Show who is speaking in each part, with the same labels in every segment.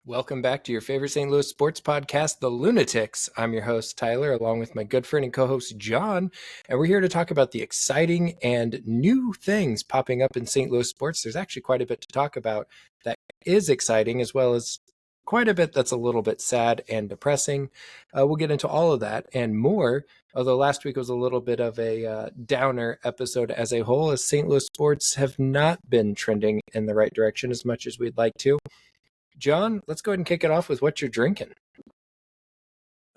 Speaker 1: Welcome back to your favorite St. Louis sports podcast, The Lounatics. I'm your host, Tyler, along with my good friend and co-host, John, and we're here to talk about the exciting and new things popping up in St. Louis sports. There's actually quite a bit to talk about that is exciting, as well as quite a bit that's a little bit sad and depressing. We'll get into all of that and more, although last week was a little bit of a downer episode as a whole, as St. Louis sports have not been trending in the right direction as much as we'd like to. John, let's go ahead and kick it off with what you're drinking.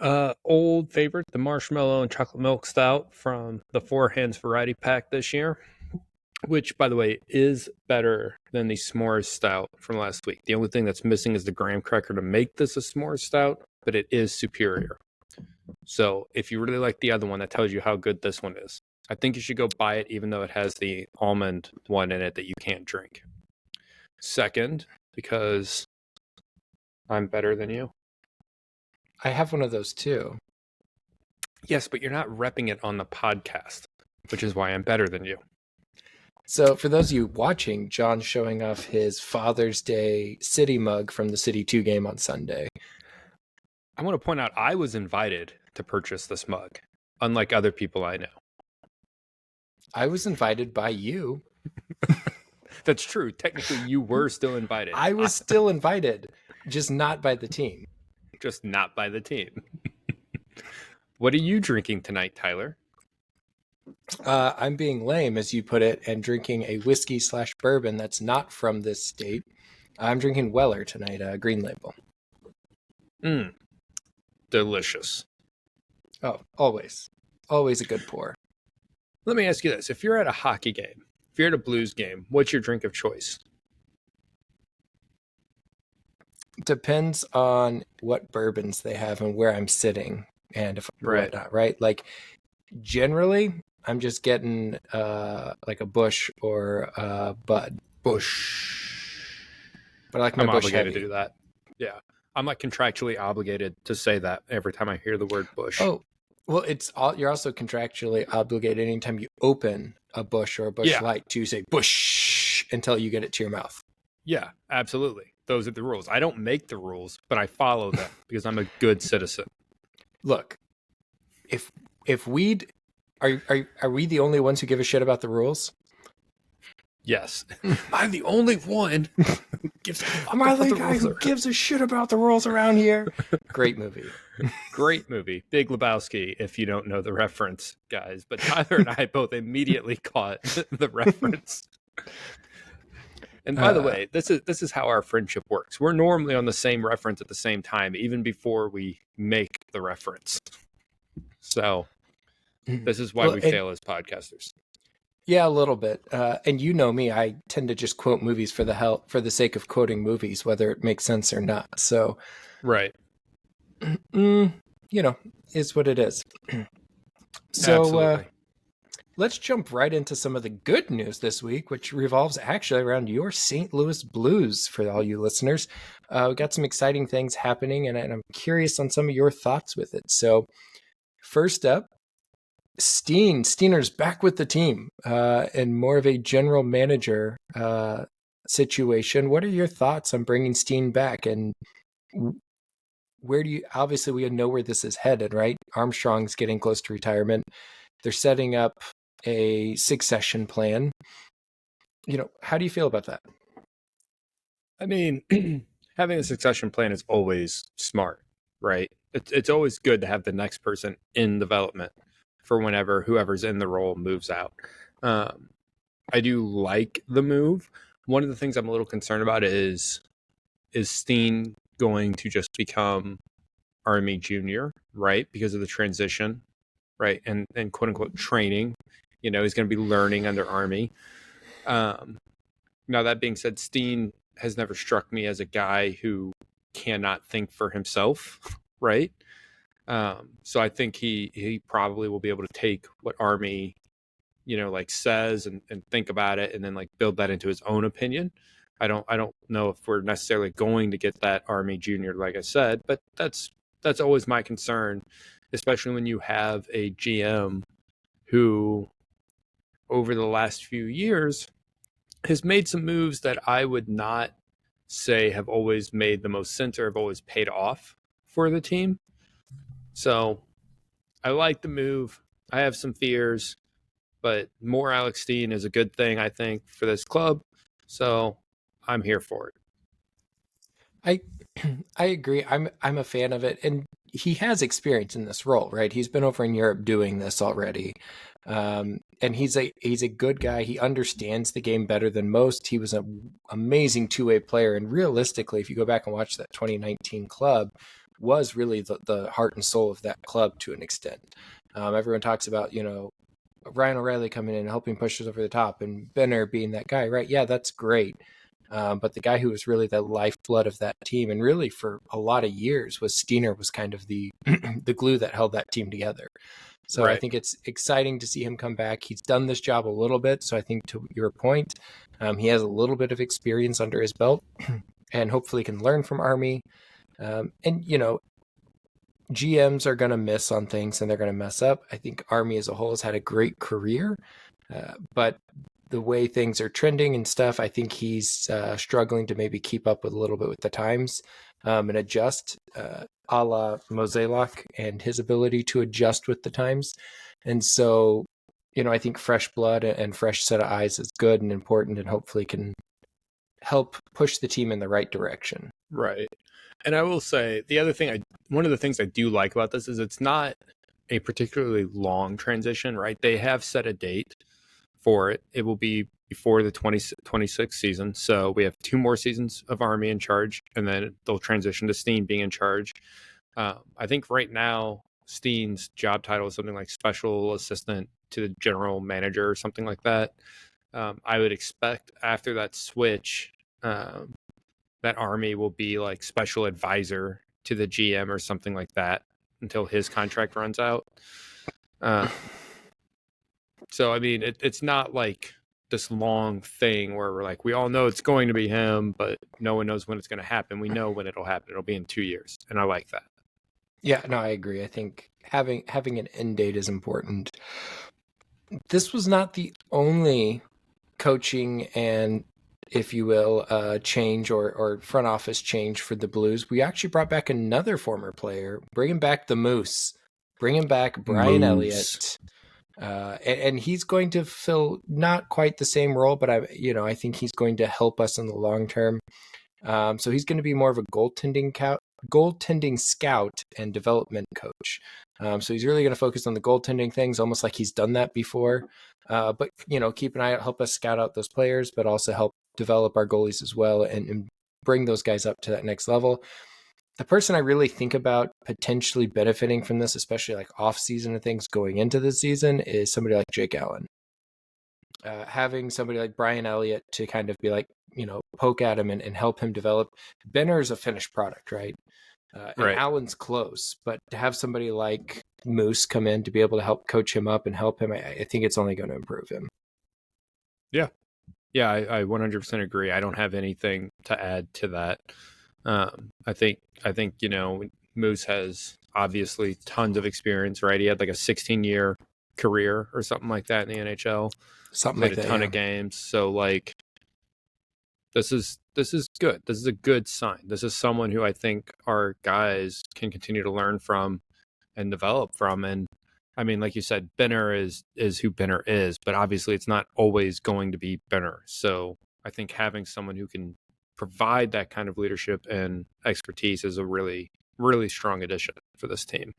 Speaker 2: Old favorite, the marshmallow and chocolate milk stout from the Four Hands variety pack this year, which, by the way, is better than the s'mores stout from last week. The only thing that's missing is the graham cracker to make this a s'mores stout, but it is superior. So if you really like the other one, that tells you how good this one is. I think you should go buy it, even though it has the almond one in it that you can't drink. Second, because I'm better than you.
Speaker 1: I have one of those too.
Speaker 2: Yes, but you're not repping it on the podcast, which is why I'm better than you.
Speaker 1: So for those of you watching, John's showing off his Father's Day City mug from the City 2 game on Sunday.
Speaker 2: I want to point out I was invited to purchase this mug, unlike other people I know.
Speaker 1: I was invited by you.
Speaker 2: That's true. Technically, you were still invited.
Speaker 1: I was still invited, just not by the team.
Speaker 2: Just not by the team. What are you drinking tonight, Tyler?
Speaker 1: I'm being lame, as you put it, and drinking a whiskey/bourbon that's not from this state. I'm drinking Weller tonight, Green Label.
Speaker 2: Delicious.
Speaker 1: Oh, always. Always a good pour.
Speaker 2: Let me ask you this. If you're at a hockey game, if you're at a Blues game, what's your drink of choice?
Speaker 1: Depends on what bourbons they have and where I'm sitting and if I'm whatnot, right? Like generally, I'm just getting like a Bush or a Bud.
Speaker 2: Bush.
Speaker 1: But I like my
Speaker 2: I'm
Speaker 1: Bush
Speaker 2: obligated
Speaker 1: heavy.
Speaker 2: to do that. Yeah. I'm like contractually obligated to say that every time I hear the word Bush.
Speaker 1: Oh, well, you're also contractually obligated anytime you open a Bush or a Bush Light to say Bush until you get it to your mouth.
Speaker 2: Yeah, absolutely. Those are the rules. I don't make the rules, but I follow them because I'm a good citizen.
Speaker 1: Look, if we'd are we the only ones who give a shit about the rules?
Speaker 2: Yes. I'm the only one who gives a fuck about the rules.
Speaker 1: Who gives a shit about the rules around here. Great movie.
Speaker 2: Great movie. Big Lebowski, if you don't know the reference, guys. But Tyler and I both immediately caught the reference. And by the way, this is how our friendship works. We're normally on the same reference at the same time, even before we make the reference. So this is why we fail as podcasters.
Speaker 1: Yeah, a little bit. And you know me, I tend to just quote movies for the sake of quoting movies, whether it makes sense or not. So,
Speaker 2: right.
Speaker 1: Is what it is. So,
Speaker 2: absolutely.
Speaker 1: Let's jump right into some of the good news this week, which revolves actually around your St. Louis Blues for all you listeners. We've got some exciting things happening, and I'm curious on some of your thoughts with it. So, first up, Steener's back with the team and more of a general manager situation. What are your thoughts on bringing Steen back, and where do you? Obviously, we know where this is headed, right? Armstrong's getting close to retirement. They're setting up a succession plan. How do you feel about that?
Speaker 2: I mean, having a succession plan is always smart, right? It's always good to have the next person in development for whenever whoever's in the role moves out. I do like the move. One of the things I'm a little concerned about is Steen going to just become Army Junior, right? Because of the transition, right? And quote unquote training. He's going to be learning under Army. Now, that being said, Steen has never struck me as a guy who cannot think for himself, right? So I think he probably will be able to take what Army, says and think about it and then build that into his own opinion. I don't know if we're necessarily going to get that Army Junior, like I said, but that's always my concern, especially when you have a GM who over the last few years has made some moves that I would not say have always made the most sense or have always paid off for the team. So I like the move. I have some fears, but more Alex Steen is a good thing, I think, for this club. So I'm here for it.
Speaker 1: I I agree. I'm a fan of it, and he has experience in this role, right? He's been over in Europe doing this already, and he's a good guy. He understands the game better than most. He was an amazing two-way player, and realistically, if you go back and watch that 2019 club, was really the heart and soul of that club to an extent. Everyone talks about Ryan O'Reilly coming in and helping push us over the top, and Benner being that guy, right? Yeah, that's great. But the guy who was really the lifeblood of that team, and really for a lot of years, was Steiner, was kind of the the glue that held that team together. So I think it's exciting to see him come back. He's done this job a little bit, so I think to your point, he has a little bit of experience under his belt, and hopefully can learn from Army. And GMs are going to miss on things and they're going to mess up. I think Army as a whole has had a great career, but the way things are trending and stuff, I think he's struggling to maybe keep up with a little bit with the times and adjust, a la Moselak and his ability to adjust with the times. And so, I think fresh blood and fresh set of eyes is good and important, and hopefully can help push the team in the right direction.
Speaker 2: Right. And I will say one of the things I do like about this is it's not a particularly long transition, right? They have set a date for it. It will be before the 2026 season. So we have 2 more seasons of Army in charge, and then they'll transition to Steen being in charge. I think right now, Steen's job title is something like special assistant to the general manager or something like that. I would expect after that switch, that Army will be like special advisor to the GM or something like that until his contract runs out. So, I mean, it's not like this long thing where we're like, we all know it's going to be him, but no one knows when it's going to happen. We know when it'll happen. It'll be in 2 years. And I like that.
Speaker 1: Yeah, no, I agree. I think having an end date is important. This was not the only coaching and, if you will, change or front office change for the Blues. We actually brought back another former player, bringing back the Moose, bringing back Brian Elliott. And he's going to fill not quite the same role, but I think he's going to help us in the long term. So he's going to be more of a goaltending scout and development coach. So he's really going to focus on the goaltending things, almost like he's done that before. But keep an eye out, help us scout out those players, but also help develop our goalies as well, and bring those guys up to that next level. The person I really think about potentially benefiting from this, especially like off season and things going into the season, is somebody like Jake Allen. Having somebody like Brian Elliott to kind of be like, poke at him and help him develop. Benner is a finished product, right? And Allen's close, but to have somebody like Moose come in to be able to help coach him up and help him, I think it's only going to improve him.
Speaker 2: Yeah. Yeah, I 100% agree. I don't have anything to add to that. I think Moose has obviously tons of experience, right? He had like a 16-year career or something like that in the NHL.
Speaker 1: Played
Speaker 2: a ton of games. So like, this is good. This is a good sign. This is someone who I think our guys can continue to learn from and develop from. And I mean, like you said, Benner is who Benner is, but obviously it's not always going to be Benner. So I think having someone who can provide that kind of leadership and expertise is a really, really strong addition for this team.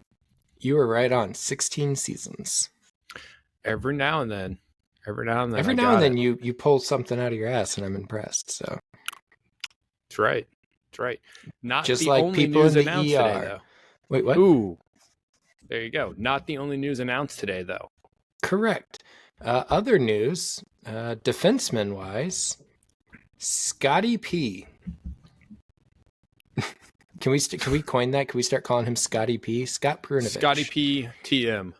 Speaker 1: You were right on. 16 seasons.
Speaker 2: Every now and then you
Speaker 1: pull something out of your ass, and I'm impressed. So
Speaker 2: that's right. Not
Speaker 1: just
Speaker 2: the
Speaker 1: like
Speaker 2: only
Speaker 1: people
Speaker 2: news
Speaker 1: in the
Speaker 2: announced
Speaker 1: ER.
Speaker 2: today, though.
Speaker 1: Wait, what?
Speaker 2: Ooh, there you go. Not the only news announced today, though.
Speaker 1: Correct. Other news, defenseman wise, Scotty P. Can we coin that? Can we start calling him Scotty P? Scott Prunovich.
Speaker 2: Scotty P. TM.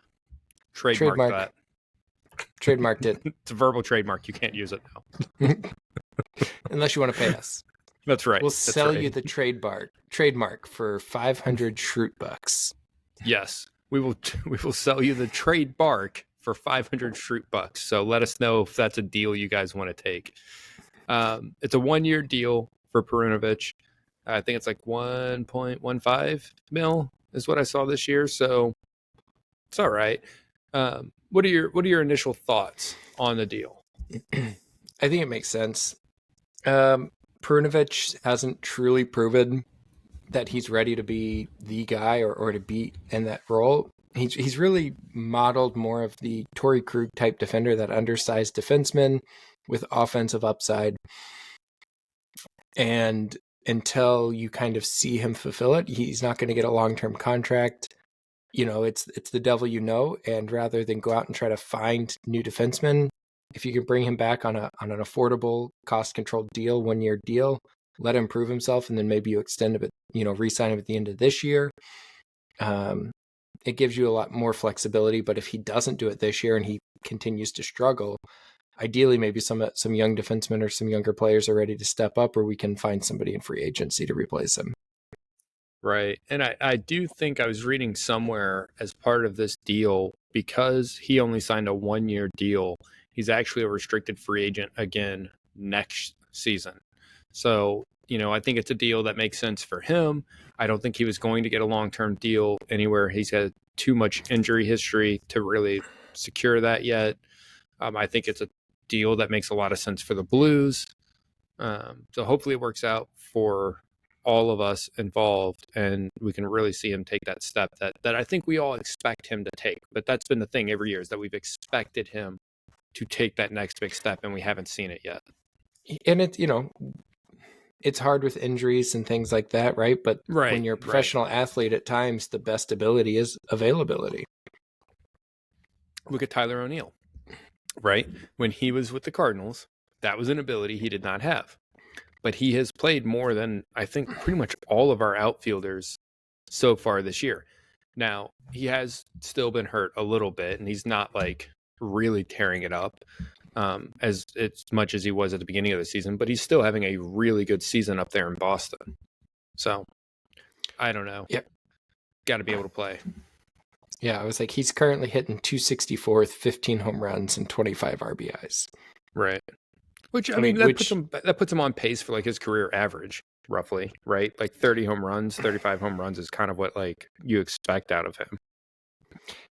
Speaker 2: Trademark that.
Speaker 1: Trademarked it.
Speaker 2: It's a verbal trademark. You can't use it now.
Speaker 1: Unless you want to pay us.
Speaker 2: That's right.
Speaker 1: We'll sell you the trademark for 500 Schrute bucks.
Speaker 2: Yes. We will sell you the trademark for 500 Schrute bucks. So let us know if that's a deal you guys want to take. It's a 1-year deal for Perunovic. I think it's like 1.15 mil is what I saw this year. So it's all right. What are your initial thoughts on the deal?
Speaker 1: I think it makes sense. Perunovic hasn't truly proven that he's ready to be the guy or to be in that role. He's really modeled more of the Torrey Krug type defender, that undersized defenseman with offensive upside. And until you kind of see him fulfill it, he's not going to get a long-term contract. It's the devil, and rather than go out and try to find new defensemen, if you can bring him back on an affordable, cost-controlled deal, 1-year deal, let him prove himself, and then maybe you extend it, re-sign him at the end of this year. It gives you a lot more flexibility. But if he doesn't do it this year and he continues to struggle, ideally maybe some young defensemen or some younger players are ready to step up, or we can find somebody in free agency to replace him.
Speaker 2: Right. And I do think I was reading somewhere as part of this deal, because he only signed a 1-year deal, he's actually a restricted free agent again next season. So, I think it's a deal that makes sense for him. I don't think he was going to get a long-term deal anywhere. He's had too much injury history to really secure that yet. I think it's a deal that makes a lot of sense for the Blues. So hopefully it works out for all of us involved, and we can really see him take that step that I think we all expect him to take. But that's been the thing every year, is that we've expected him to take that next big step, and we haven't seen it yet.
Speaker 1: And it's hard with injuries and things like that, right? But when you're a professional athlete, at times the best ability is availability.
Speaker 2: Look at Tyler O'Neill, right? When he was with the Cardinals, that was an ability he did not have. But he has played more than, I think, pretty much all of our outfielders so far this year. Now, he has still been hurt a little bit, and he's not like really tearing it up as much as he was at the beginning of the season, but he's still having a really good season up there in Boston. So, I don't know.
Speaker 1: Yep.
Speaker 2: Got to be able to play.
Speaker 1: Yeah, I was like, he's currently hitting .264 with 15 home runs and 25 RBIs.
Speaker 2: Right. Which, I mean, that puts him on pace for like his career average, roughly, right? Like 30 home runs, 35 home runs is kind of what like you expect out of him.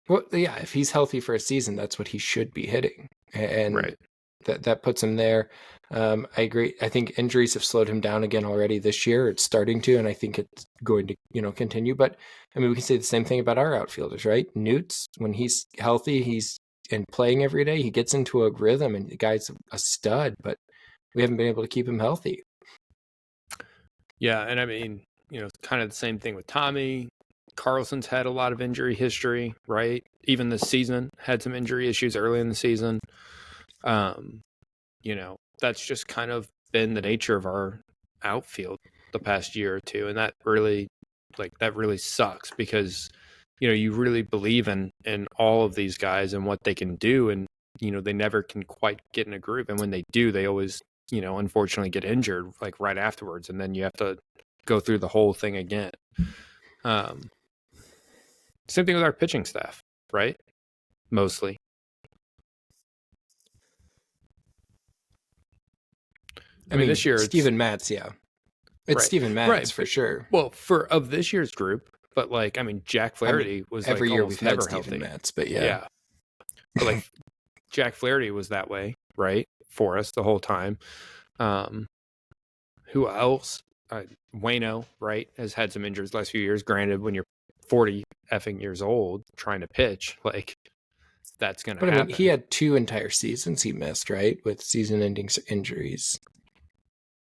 Speaker 1: Well, yeah, if he's healthy for a season, that's what he should be hitting. And
Speaker 2: right.
Speaker 1: that puts him there. I agree. I think injuries have slowed him down again already this year. It's starting to, and I think it's going to, continue. But I mean, we can say the same thing about our outfielders, right? Newts, when he's healthy, and playing every day, he gets into a rhythm, and the guy's a stud, but we haven't been able to keep him healthy.
Speaker 2: Yeah, and I mean, kind of the same thing with Tommy. Carlson's had a lot of injury history, right? Even this season had some injury issues early in the season. That's just kind of been the nature of our outfield the past year or two, and that really sucks, because you really believe in all of these guys and what they can do, and they never can quite get in a groove, and when they do, they always unfortunately get injured like right afterwards, and then you have to go through the whole thing again. Same thing with our pitching staff, right? Mostly. I mean, this year
Speaker 1: Steven Matz, yeah. It's right. Steven Matz for sure.
Speaker 2: Well, of this year's group, but like, I mean, Jack Flaherty was
Speaker 1: every
Speaker 2: like
Speaker 1: year we've
Speaker 2: never
Speaker 1: had
Speaker 2: healthy.
Speaker 1: Steven Matz, but yeah.
Speaker 2: But like Jack Flaherty was that way, right, for us the whole time. Who else? Waino, right, has had some injuries the last few years. Granted, when you're 40 effing years old trying to pitch, like, that's going to happen. But I mean,
Speaker 1: he had 2 entire seasons he missed, right, with season-ending injuries.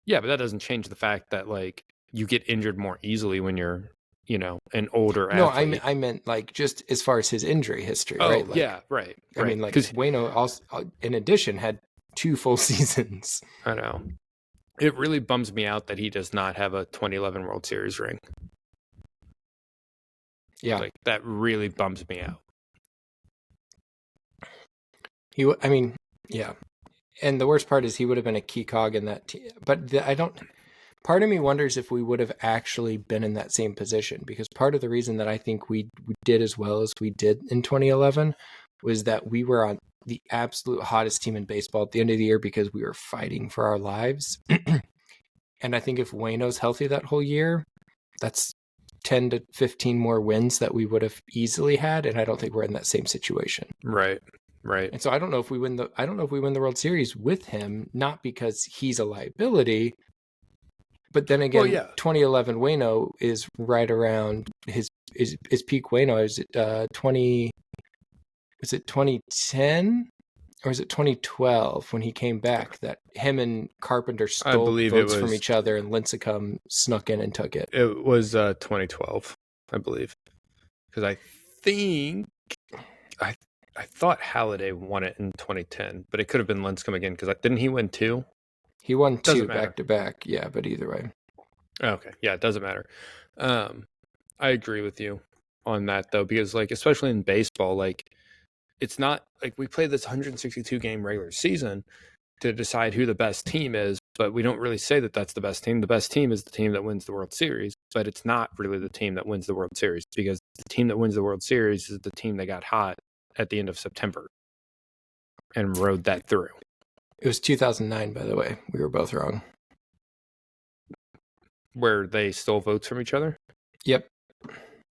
Speaker 2: Yeah, but that doesn't change the fact that like you get injured more easily when you're, an older athlete.
Speaker 1: No, I meant like just as far as his injury history, right? Like,
Speaker 2: yeah, right.
Speaker 1: I mean, like, because Waino also, in addition, had 2 full seasons.
Speaker 2: I know. It really bums me out that he does not have a 2011 World Series ring.
Speaker 1: Yeah,
Speaker 2: like that really bums me out.
Speaker 1: Yeah. And the worst part is he would have been a key cog in that team. But part of me wonders if we would have actually been in that same position, because part of the reason that I think we did as well as we did in 2011 was that we were on the absolute hottest team in baseball at the end of the year because we were fighting for our lives. And I think if Wayno's healthy that whole year, that's 10 to 15 more wins that we would have easily had. And I don't think we're in that same situation.
Speaker 2: Right.
Speaker 1: And so I don't know if we win the World Series with him, not because he's a liability, but then again, 2011 Wayno is right around his peak. Wayno is it 2010 or is it 2012 when he came back that him and Carpenter stole votes from each other and Lincecum snuck in and took it?
Speaker 2: It was 2012, I believe, because I think I thought Halladay won it in 2010, but it could have been Lincecum again because didn't he win 2?
Speaker 1: He won 2 back to back. Yeah, but either way.
Speaker 2: Okay, yeah, it doesn't matter. I agree with you on that though, because like especially in baseball, like it's not like we play this 162 game regular season to decide who the best team is, but we don't really say that that's the best team. The best team is the team that wins the World Series, but it's not really the team that wins the World Series because the team that wins the World Series is the team that got hot at the end of September and rode that through.
Speaker 1: It was 2009, by the way. We were both wrong.
Speaker 2: Where they stole votes from each other?
Speaker 1: Yep.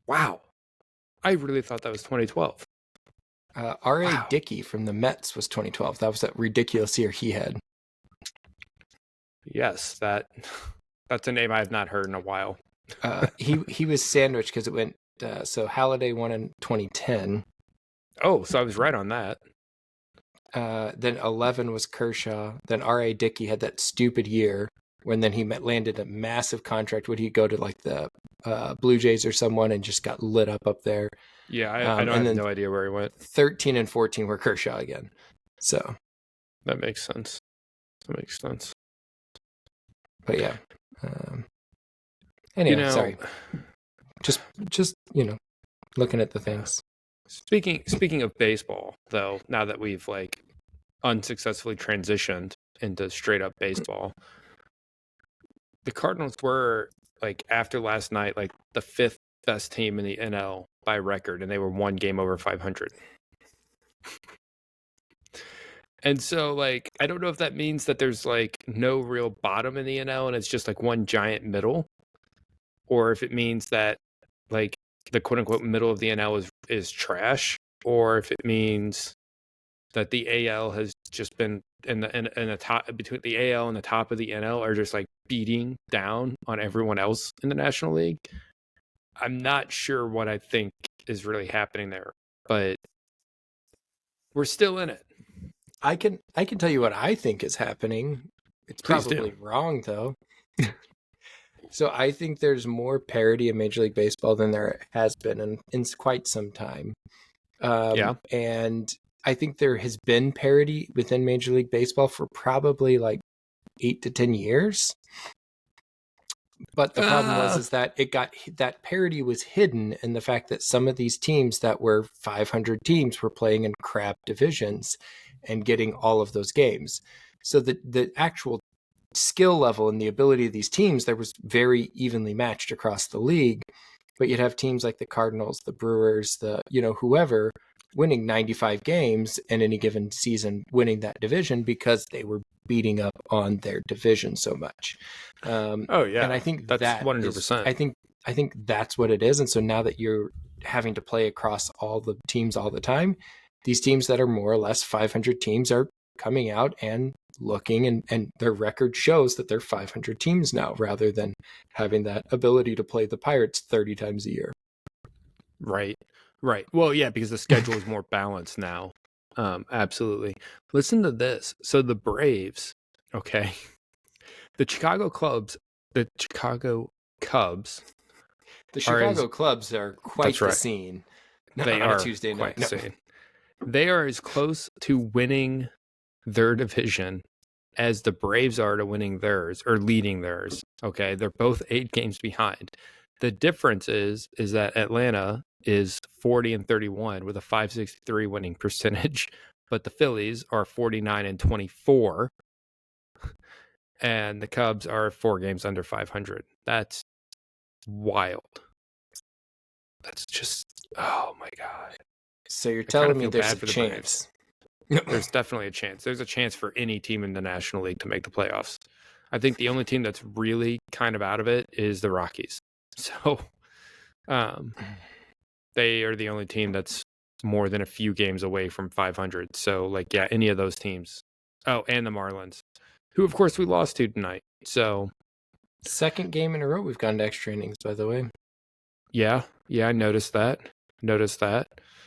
Speaker 2: Wow. I really thought that was 2012.
Speaker 1: R.A. Dickey from the Mets was 2012. That was that ridiculous year he had.
Speaker 2: Yes, that's a name I have not heard in a while.
Speaker 1: He was sandwiched because it went. So Halladay won in 2010.
Speaker 2: Oh, so I was right on that.
Speaker 1: Then 11 was Kershaw. Then R.A. Dickey had that stupid year when then he landed a massive contract. Would he go to like the Blue Jays or someone and just got lit up there?
Speaker 2: Yeah, I have no idea where he went.
Speaker 1: 13 and 14 were Kershaw again. So
Speaker 2: that makes sense.
Speaker 1: But yeah. Anyway, sorry. Just looking at the things.
Speaker 2: Speaking of baseball, though, now that we've like unsuccessfully transitioned into straight up baseball, the Cardinals were like after last night, like the 5th best team in the NL by record, and they were 1 game over 500. And so, like, I don't know if that means that there's like no real bottom in the NL and it's just like one giant middle, or if it means that like the quote unquote middle of the NL is trash, or if it means that the AL has just been in the top between the AL and the top of the NL are just like beating down on everyone else in the National League. I'm not sure what I think is really happening there, but we're still in it.
Speaker 1: I can tell you what I think is happening. It's probably wrong though. So I think there's more parity in Major League Baseball than there has been in quite some time. And I think there has been parity within Major League Baseball for probably like 8 to 10 years. But the problem was that that parity was hidden in the fact that some of these teams that were 500 teams were playing in crap divisions and getting all of those games. So the actual skill level and the ability of these teams, there was very evenly matched across the league. But you'd have teams like the Cardinals, the Brewers, whoever winning 95 games in any given season, winning that division because they were beating up on their division so much.
Speaker 2: And
Speaker 1: I think
Speaker 2: that's 100%.
Speaker 1: I think that's what it is. And so now that you're having to play across all the teams all the time, these teams that are more or less 500 teams are coming out and looking, and their record shows that they're 500 teams now rather than having that ability to play the Pirates 30 times a year.
Speaker 2: Right. Well, yeah, because the schedule is more balanced now. Absolutely. Listen to this. So the Braves, okay, the Chicago Cubs. The Chicago Cubs
Speaker 1: are quite the scene.
Speaker 2: They are a Tuesday night. They are as close to winning their division as the Braves are to winning theirs or leading theirs. Okay, they're both 8 games behind. The difference is that Atlanta is 40 and 31 with a .563 winning percentage, but the Phillies are 49 and 24, and the Cubs are 4 games under 500. That's wild. That's just, oh my God.
Speaker 1: So you're telling me there's a chance?
Speaker 2: There's definitely a chance. There's a chance for any team in the National League to make the playoffs. I think the only team that's really kind of out of it is the Rockies. So they are the only team that's more than a few games away from 500. So, like, yeah, any of those teams. Oh, and the Marlins, who, of course, we lost to tonight. So,
Speaker 1: second game in a row we've gone to extra innings, by the way.
Speaker 2: yeah, I noticed that.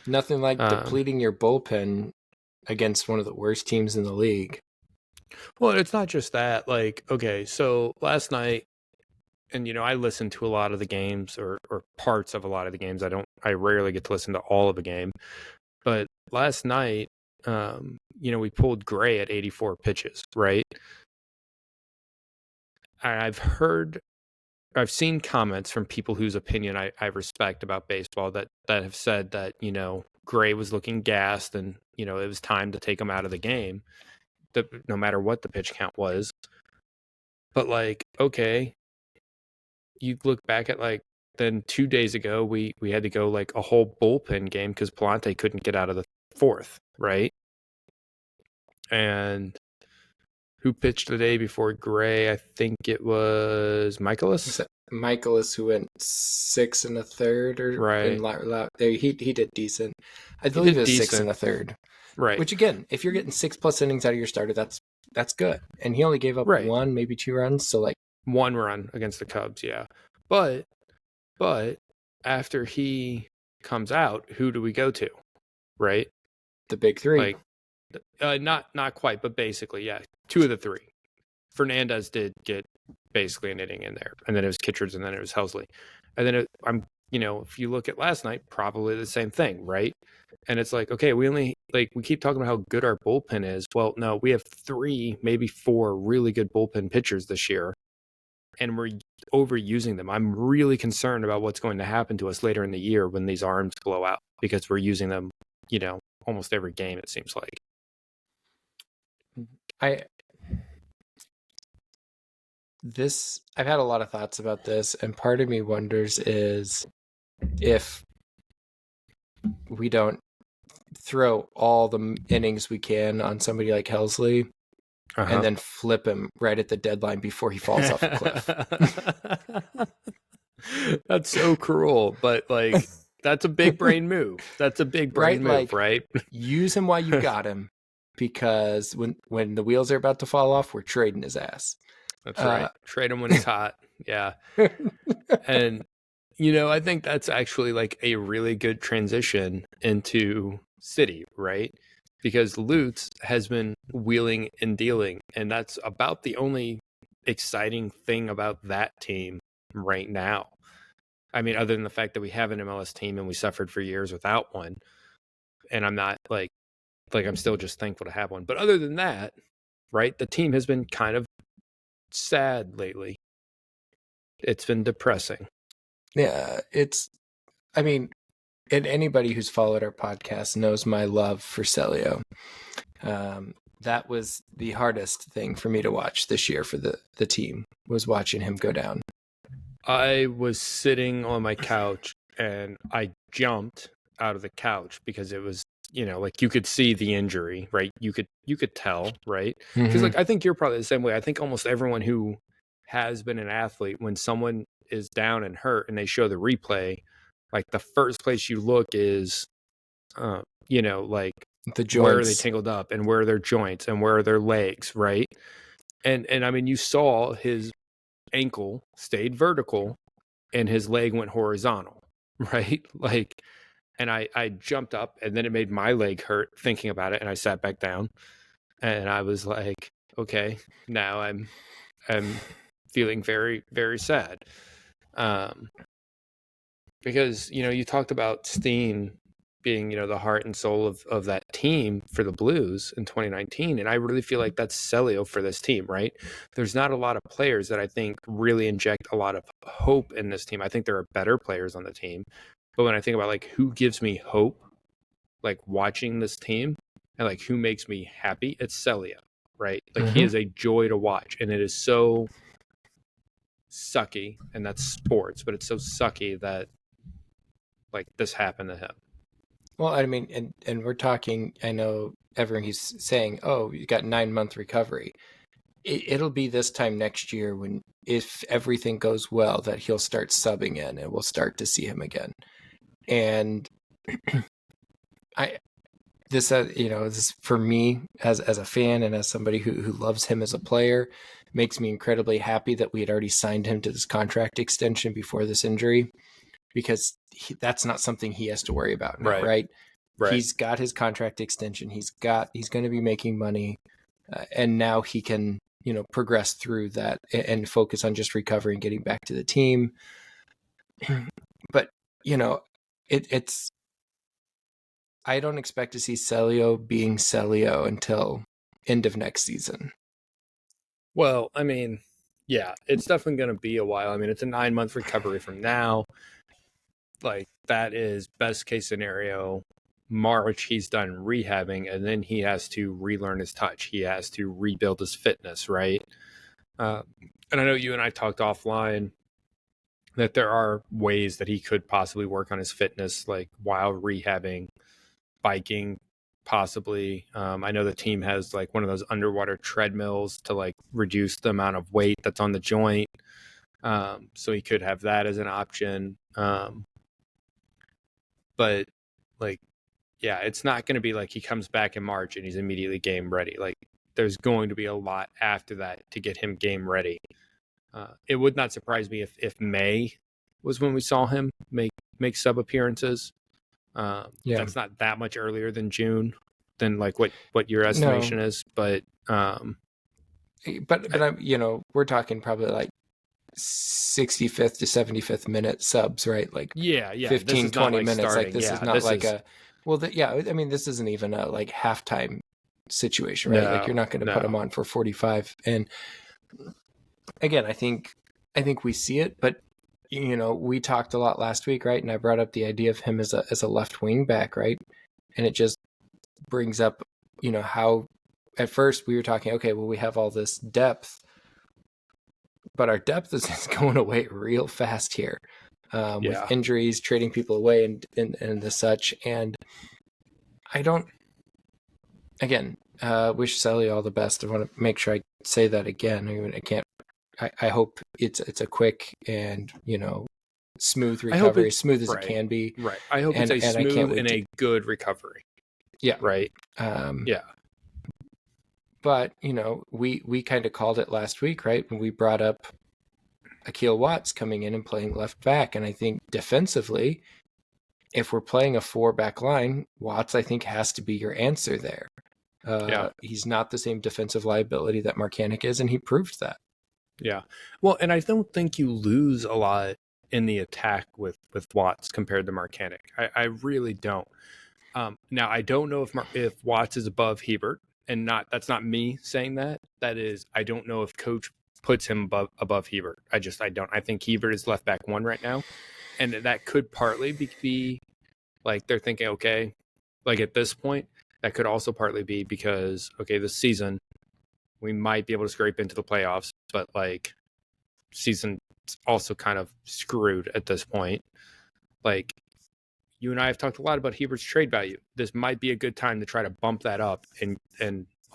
Speaker 1: Nothing like depleting your bullpen against one of the worst teams in the league.
Speaker 2: Well, it's not just that. Like, okay, so last night, and I listen to a lot of the games or parts of a lot of the games. I rarely get to listen to all of a game. But last night, we pulled Gray at 84 pitches, right? I've seen comments from people whose opinion I respect about baseball that have said that, Gray was looking gassed and, it was time to take him out of the game, no matter what the pitch count was. But, like, okay, you look back at, like, then 2 days ago, we had to go, like, a whole bullpen game because Palante couldn't get out of the fourth, right? And who pitched the day before Gray? I think it was Michaelis.
Speaker 1: Michaelis, who went 6 1/3, or
Speaker 2: right.
Speaker 1: He did decent. I believe it was 6 1/3.
Speaker 2: Right.
Speaker 1: Which, again, if you're getting 6+ innings out of your starter, that's good. And he only gave up 1, maybe 2 runs. So, like,
Speaker 2: 1 run against the Cubs, yeah. But after he comes out, who do we go to? Right?
Speaker 1: The big three.
Speaker 2: Like, not quite, but basically, yeah. 2 of the 3. Fernandez did get basically an inning in there, and then it was Kitchers, and then it was Helsley, and then if you look at last night, probably the same thing, right? And it's like, okay, we keep talking about how good our bullpen is. Well, no, we have 3, maybe 4 really good bullpen pitchers this year, and we're overusing them. I'm really concerned about what's going to happen to us later in the year when these arms blow out, because we're using them, almost every game, it seems like.
Speaker 1: I've had a lot of thoughts about this, and part of me wonders is if we don't throw all the innings we can on somebody like Helsley and then flip him right at the deadline before he falls off a
Speaker 2: cliff. That's so cruel, but, like, that's a big brain move. That's a big brain move, right?
Speaker 1: Use him while you got him, because when the wheels are about to fall off, we're trading his ass.
Speaker 2: That's right. Trade him when he's hot. Yeah. And, I think that's actually, like, a really good transition into City, right? Because Lutz has been wheeling and dealing, and that's about the only exciting thing about that team right now. I mean, other than the fact that we have an MLS team and we suffered for years without one, and I'm not like I'm still just thankful to have one. But other than that, right, the team has been kind of sad lately. It's been depressing.
Speaker 1: Yeah, and anybody who's followed our podcast knows my love for Celio. That was the hardest thing for me to watch this year for the team, was watching him go down.
Speaker 2: I was sitting on my couch and I jumped out of the couch because it was, like, you could see the injury, right? You could tell, right? Because, like, I think you're probably the same way. I think almost everyone who has been an athlete, when someone is down and hurt and they show the replay, like, the first place you look is, like,
Speaker 1: the joints.
Speaker 2: Where are they tangled up, and where are their joints, and where are their legs, right? And I mean, you saw his ankle stayed vertical and his leg went horizontal, right? Like, and I jumped up, and then it made my leg hurt thinking about it, and I sat back down, and I was like, okay, now I'm feeling very, very sad. Because, you talked about Steen being, the heart and soul of that team for the Blues in 2019. And I really feel like that's Celio for this team, right? There's not a lot of players that I think really inject a lot of hope in this team. I think there are better players on the team. But when I think about, like, who gives me hope, like, watching this team, and, like, who makes me happy, it's Celio, right? Like, he is a joy to watch. And it is so sucky, and that's sports, but it's so sucky that, like, this happened to him.
Speaker 1: Well, I mean, and we're talking, I know everyone he's saying, oh, you got 9-month recovery. it'll be this time next year when, if everything goes well, that he'll start subbing in and we'll start to see him again. And I this for me as a fan and as somebody who loves him as a player, makes me incredibly happy that we had already signed him to this contract extension before this injury, because that's not something he has to worry about now, right? He's got his contract extension. He's going to be making money, and now he can progress through that and focus on just recovering, getting back to the team. But it's I don't expect to see Celio being Celio until end of next season.
Speaker 2: Well, I mean, yeah, it's definitely going to be a while. I mean, it's a 9-month recovery from now. Like, that is best case scenario. March, he's done rehabbing, and then he has to relearn his touch. He has to rebuild his fitness, right? And I know you and I talked offline that there are ways that he could possibly work on his fitness, like while rehabbing, biking, possibly. I know the team has like one of those underwater treadmills to like reduce the amount of weight that's on the joint. So he could have that as an option. But like, yeah, it's not going to be like he comes back in March and he's immediately game ready. Like, there's going to be a lot after that to get him game ready. It would not surprise me if May was when we saw him make sub appearances. That's not that much earlier than June, than like what your estimation is. But
Speaker 1: I'm we're talking probably like 65th to 75th minute subs, right? Like 15, 20
Speaker 2: like
Speaker 1: minutes.
Speaker 2: Starting.
Speaker 1: Like this is not like a, well, I mean, this isn't even a like halftime situation, right? Like you're not going to put them on for 45. And again, I think we see it, but we talked a lot last week, right? And I brought up the idea of him as a left wing back, right? And it just brings up, how at first we were talking, okay, well, we have all this depth, but our depth is going away real fast here, with injuries, trading people away, and the such. And I don't, again, wish Sally all the best. I want to make sure I say that again. I mean, I can't. I hope it's a quick and smooth recovery, as smooth as it can be.
Speaker 2: Right. I hope it's a smooth and a good recovery.
Speaker 1: Yeah.
Speaker 2: Right.
Speaker 1: Yeah. But we kind of called it last week, right, when we brought up Akil Watts coming in and playing left back, and I think defensively, if we're playing a 4-back line, Watts I think has to be your answer there. He's not the same defensive liability that Marcanic is, and he proved that.
Speaker 2: Yeah. Well, and I don't think you lose a lot in the attack with Watts compared to Marcanic. I really don't. Now, I don't know if Watts is above Hebert, and that's not me saying that. That is, I don't know if Coach puts him above Hebert. I don't. I think Hebert is left back 1 right now, and that could partly be like they're thinking, okay, like at this point, that could also partly be because, okay, this season we might be able to scrape into the playoffs, but like season's also kind of screwed at this point. Like, you and I have talked a lot about Hebert's trade value. This might be a good time to try to bump that up and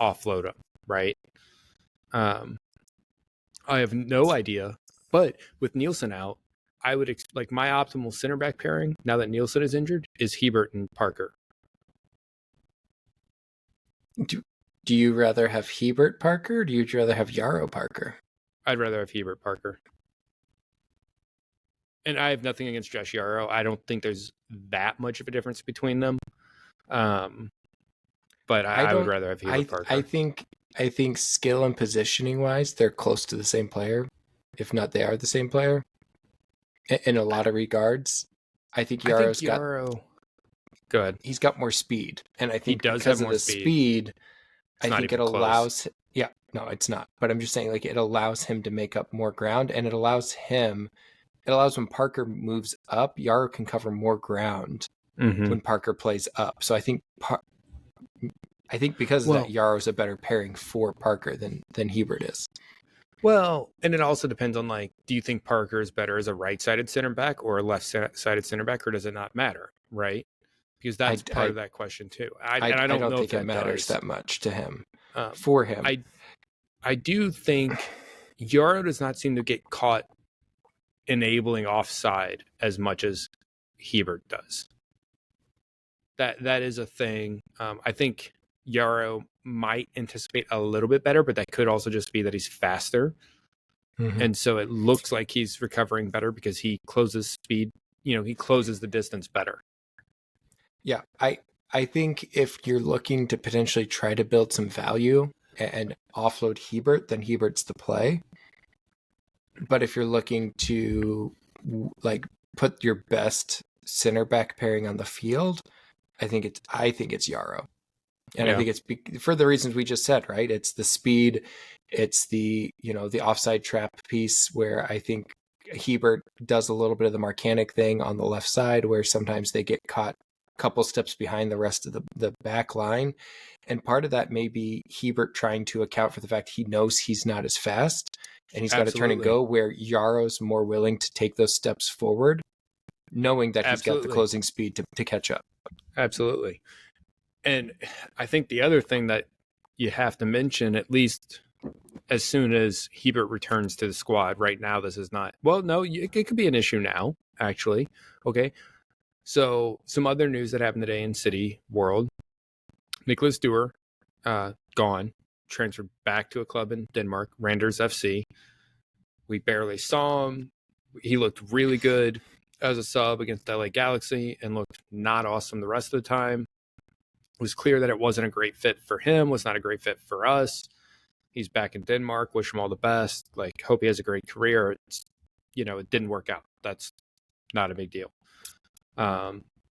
Speaker 2: offload him, right? I have no idea, but with Nielsen out, I would like my optimal center back pairing now that Nielsen is injured is Hebert and Parker.
Speaker 1: Do you rather have Hebert Parker, or do you rather have Yarrow Parker?
Speaker 2: I'd rather have Hebert Parker. And I have nothing against Josh Yarrow. I don't think there's that much of a difference between them. But I would rather have Hebert Parker.
Speaker 1: I think skill and positioning wise, they're close to the same player. If not, they are the same player. In a lot of regards. I think Yarrow's
Speaker 2: good.
Speaker 1: He's got more speed. And I think
Speaker 2: he does
Speaker 1: because
Speaker 2: have
Speaker 1: of the speed, I think it allows... Yeah, no, it's not. But I'm just saying, like, it allows him to make up more ground, and it allows when Parker moves up, Yarrow can cover more ground when Parker plays up. So I think because of that, Yarrow's a better pairing for Parker than Hebert is.
Speaker 2: Well, and it also depends on, like, do you think Parker is better as a right-sided center back or a left-sided center back, or does it not matter, right? Because that's part of that question too. I don't know
Speaker 1: think
Speaker 2: if
Speaker 1: it matters
Speaker 2: that
Speaker 1: much to him. For him,
Speaker 2: I do think Yarrow does not seem to get caught enabling offside as much as Hebert does. That is a thing. I think Yarrow might anticipate a little bit better, but that could also just be that he's faster.
Speaker 1: Mm-hmm.
Speaker 2: And so it looks like he's recovering better because he closes speed, he closes the distance better.
Speaker 1: Yeah, I think if you're looking to potentially try to build some value and offload Hebert, then Hebert's the play. But if you're looking to like put your best center back pairing on the field, I think it's Yarrow. And I think it's for the reasons we just said, right? It's the speed, it's the offside trap piece where I think Hebert does a little bit of the Marcanic thing on the left side where sometimes they get caught a couple steps behind the rest of the back line. And part of that may be Hebert trying to account for the fact he knows he's not as fast and he's got to turn and go, where Yarrow's more willing to take those steps forward, knowing that he's got the closing speed to catch up.
Speaker 2: Absolutely. And I think the other thing that you have to mention, at least as soon as Hebert returns to the squad, right now this is not, well, no, it could be an issue now, actually. Okay. So some other news that happened today in City World. Nicholas Dewar, gone, transferred back to a club in Denmark, Randers FC. We barely saw him. He looked really good as a sub against LA Galaxy and looked not awesome the rest of the time. It was clear that it wasn't a great fit for him, was not a great fit for us. He's back in Denmark. Wish him all the best. Hope he has a great career. It didn't work out. That's not a big deal.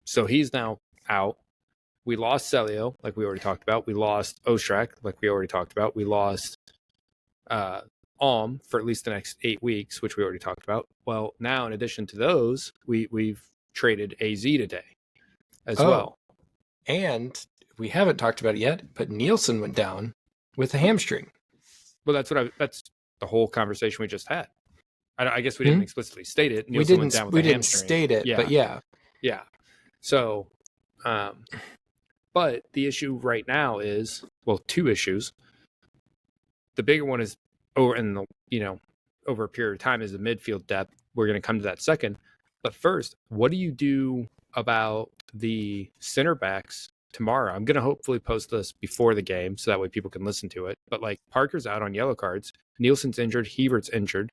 Speaker 2: So he's now out. We lost Celio, like we already talked about. We lost Ostrak, like we already talked about. We lost Alm for at least the next 8 weeks, which we already talked about. Well, now in addition to those, we've traded AZ today as well.
Speaker 1: And we haven't talked about it yet, but Nielsen went down with a hamstring.
Speaker 2: Well, that's the whole conversation we just had. I guess we didn't explicitly state it. Nielsen went down with a hamstring. We didn't
Speaker 1: state it, but yeah.
Speaker 2: Yeah. So, but the issue right now is, well, two issues. The bigger one is over a period of time is the midfield depth. We're going to come to that second. But first, what do you do about the center backs tomorrow? I'm going to hopefully post this before the game so that way people can listen to it. But Parker's out on yellow cards. Nielsen's injured. Hebert's injured.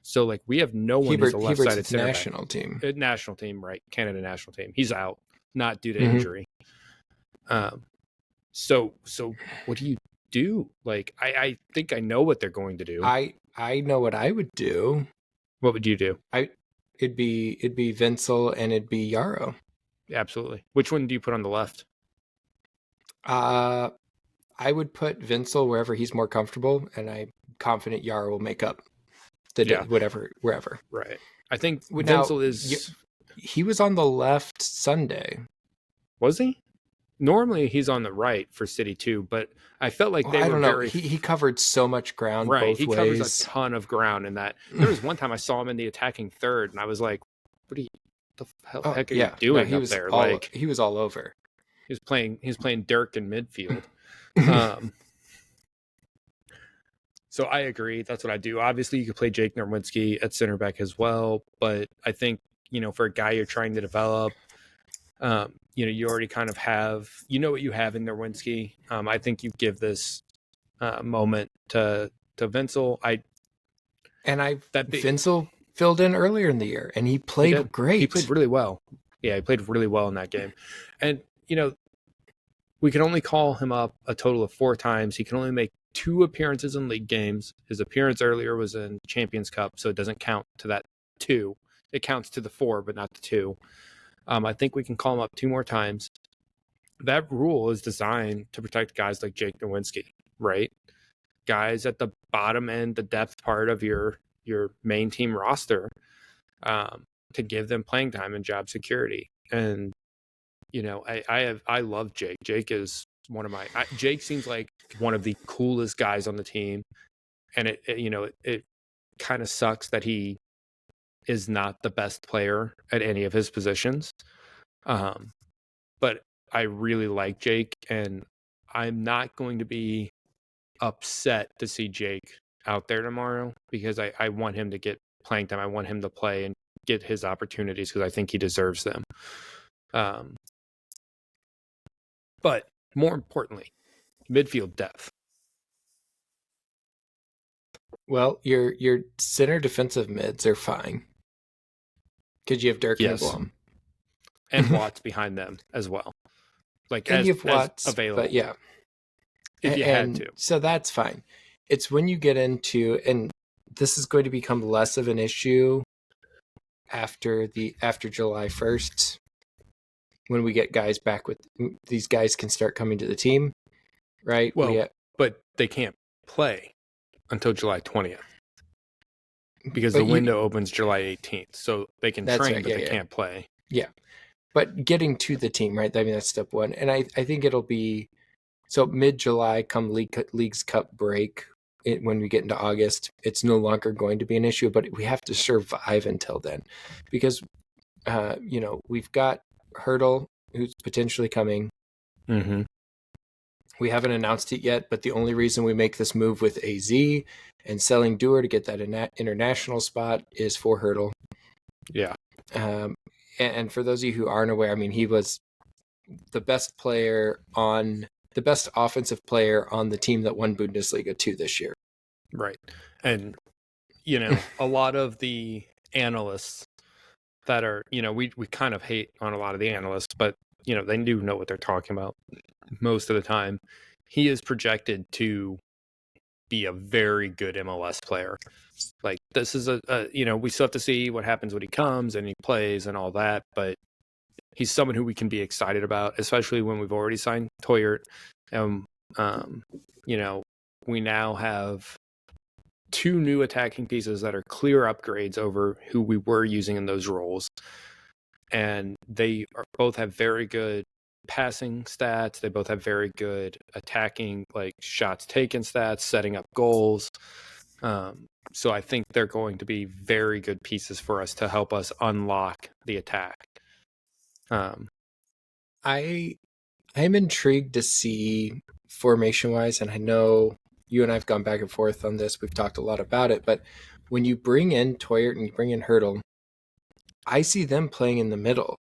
Speaker 2: So we have no one who's a left-sided center back. National team, right? Canada national team. He's out, not due to injury. So what do you do? I think I know what they're going to do.
Speaker 1: I know what I would do.
Speaker 2: What would you do?
Speaker 1: It'd be Vincel and it'd be Yarrow.
Speaker 2: Absolutely. Which one do you put on the left?
Speaker 1: I would put Vincel wherever he's more comfortable, and I'm confident Yarrow will make up wherever.
Speaker 2: Right. I think Vincel
Speaker 1: he was on the left Sunday.
Speaker 2: Was he? Normally he's on the right for City too, but I felt like they were very...
Speaker 1: He covered so much ground both ways.
Speaker 2: He covers a ton of ground in that. There was one time I saw him in the attacking third, and I was like, the heck are you doing up there?
Speaker 1: He was all over.
Speaker 2: He was playing Dirk in midfield. So I agree. That's what I do. Obviously, you could play Jake Nerwinski at center back as well, but I think, for a guy you're trying to develop, you already kind of have, what you have in Nerwinski. I think you give this moment to Vincel.
Speaker 1: Vincel filled in earlier in the year, and he played great.
Speaker 2: He played really well. Yeah, he played really well in that game. And, we can only call him up a total of 4 times. He can only make 2 appearances in league games. His appearance earlier was in Champions Cup, so it doesn't count to that 2. It counts to the 4, but not the 2. I think we can call him up 2 more times. That rule is designed to protect guys like Jake Nowinski, right? Guys at the bottom end, the depth part of your main team roster, to give them playing time and job security. And I love Jake. Jake is Jake seems like one of the coolest guys on the team, and it kind of sucks that he is not the best player at any of his positions. But I really like Jake, and I'm not going to be upset to see Jake out there tomorrow because I want him to get playing time. I want him to play and get his opportunities because I think he deserves them. But more importantly, midfield depth.
Speaker 1: Well, your center defensive mids are fine because you have Dirk and Blom.
Speaker 2: And Watts behind them as well. Like
Speaker 1: and
Speaker 2: as,
Speaker 1: you have Watts,
Speaker 2: as available.
Speaker 1: but yeah.
Speaker 2: If you had to.
Speaker 1: So that's fine. It's when you get into, and this is going to become less of an issue after July 1st, when we get guys back with these guys can start coming to the team, right?
Speaker 2: Well, but they can't play until July 20th because the window opens July 18th. So they can train, right, but they can't play.
Speaker 1: Yeah. But getting to the team, right? I mean, that's step one. And I think it'll be, so mid-July, come League's Cup break, when we get into August, it's no longer going to be an issue, but we have to survive until then. Because, we've got Hurdle, who's potentially coming.
Speaker 2: Mm-hmm.
Speaker 1: We haven't announced it yet, but the only reason we make this move with AZ and selling Dewar to get that international spot is for Hurdle.
Speaker 2: Yeah.
Speaker 1: And for those of you who aren't aware, I mean, he was the best offensive player on the team that won Bundesliga 2 this year.
Speaker 2: Right. And, a lot of the analysts that are, we kind of hate on a lot of the analysts, but, they do know what they're talking about most of the time. He is projected to be a very good MLS player. Like, this is we still have to see what happens when he comes and he plays and all that, but he's someone who we can be excited about, especially when we've already signed Toyert. We now have 2 new attacking pieces that are clear upgrades over who we were using in those roles. And they both have very good passing stats. They both have very good attacking, like shots taken stats, setting up goals. So I think they're going to be very good pieces for us to help us unlock the attack.
Speaker 1: I'm intrigued to see formation-wise, and I know you and I have gone back and forth on this. We've talked a lot about it, but when you bring in Toyert and you bring in Hurdle, I see them playing in the middle,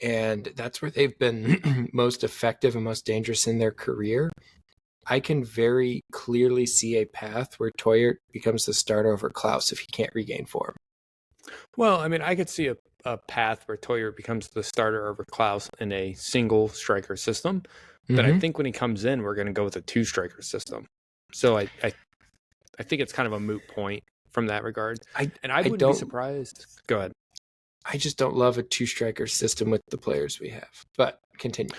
Speaker 1: and that's where they've been most effective and most dangerous in their career. I can very clearly see a path where Toyert becomes the starter over Klaus if he can't regain form.
Speaker 2: Well, I mean, I could see a path where Toyert becomes the starter over Klaus in a single striker system. But I think when he comes in, we're going to go with a 2-striker system. So I think it's kind of a moot point from that regard. I wouldn't be surprised. Go ahead.
Speaker 1: I just don't love a 2-striker system with the players we have. But continue.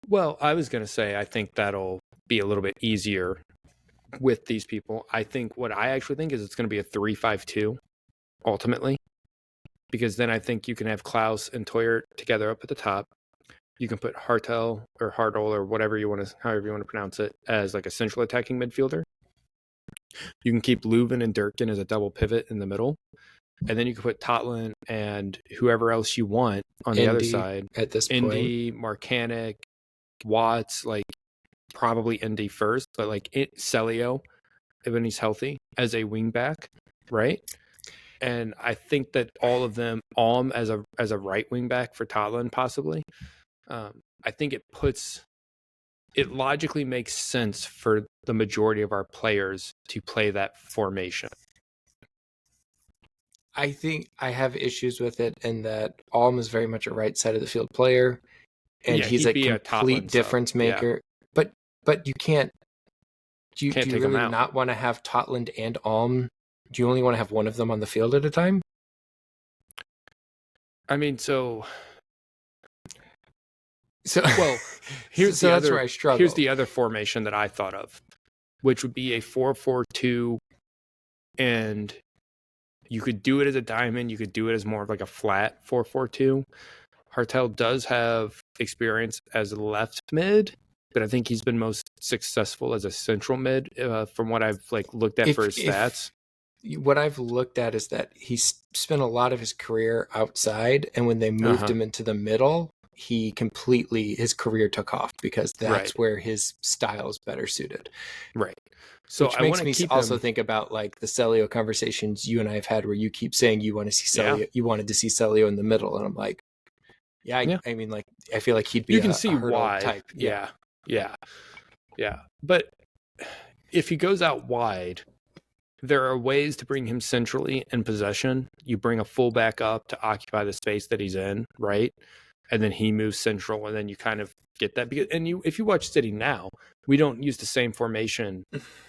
Speaker 2: Well, I was going to say I think that'll be a little bit easier with these people. I think what I actually think is it's going to be a 3-5-2 ultimately. Because then I think you can have Klaus and Toyert together up at the top. You can put Hartel or Hartl or however you want to pronounce it as like a central attacking midfielder. You can keep Leuven and Durkin as a double pivot in the middle. And then you can put Totland and whoever else you want on the other side.
Speaker 1: At this point.
Speaker 2: Indy, Marcanic, Watts, like probably Indy first, but like Celio, when he's healthy, as a wing back, right? And I think that all of them, Alm as a right wing back for Totland possibly, I think it logically makes sense for the majority of our players to play that formation.
Speaker 1: I think I have issues with it in that Alm is very much a right side of the field player, and he's a complete difference maker. Yeah. But you can't. Do you really not want to have Totland and Alm? Do you only want to have one of them on the field at a time?
Speaker 2: I mean, well,
Speaker 1: that's where I struggle.
Speaker 2: Here's the other formation that I thought of, which would be a 4-4-2, and you could do it as a diamond. You could do it as more of like a flat 4-4-2. Hartel does have experience as a left mid, but I think he's been most successful as a central mid from what I've looked at for his stats.
Speaker 1: What I've looked at is that he's spent a lot of his career outside, and when they moved him into the middle, his career took off because that's where his style is better suited.
Speaker 2: Right. So
Speaker 1: Which
Speaker 2: I want
Speaker 1: makes
Speaker 2: to
Speaker 1: me
Speaker 2: keep
Speaker 1: also
Speaker 2: him.
Speaker 1: think about like the Celio conversations you and I have had, where you keep saying you want to see
Speaker 2: Yeah,
Speaker 1: Celio, you wanted to see Celio in the middle, and I'm like, yeah,
Speaker 2: yeah.
Speaker 1: I mean, like, I feel like he'd be
Speaker 2: You can
Speaker 1: a
Speaker 2: see
Speaker 1: hurdle
Speaker 2: why.
Speaker 1: type. Yeah.
Speaker 2: Yeah, yeah, yeah. But if he goes out wide, there are ways to bring him centrally in possession. You bring a fullback up to occupy the space that he's in, right? And then he moves central, and then you kind of get that. Because, and you, if you watch City now, we don't use the same formation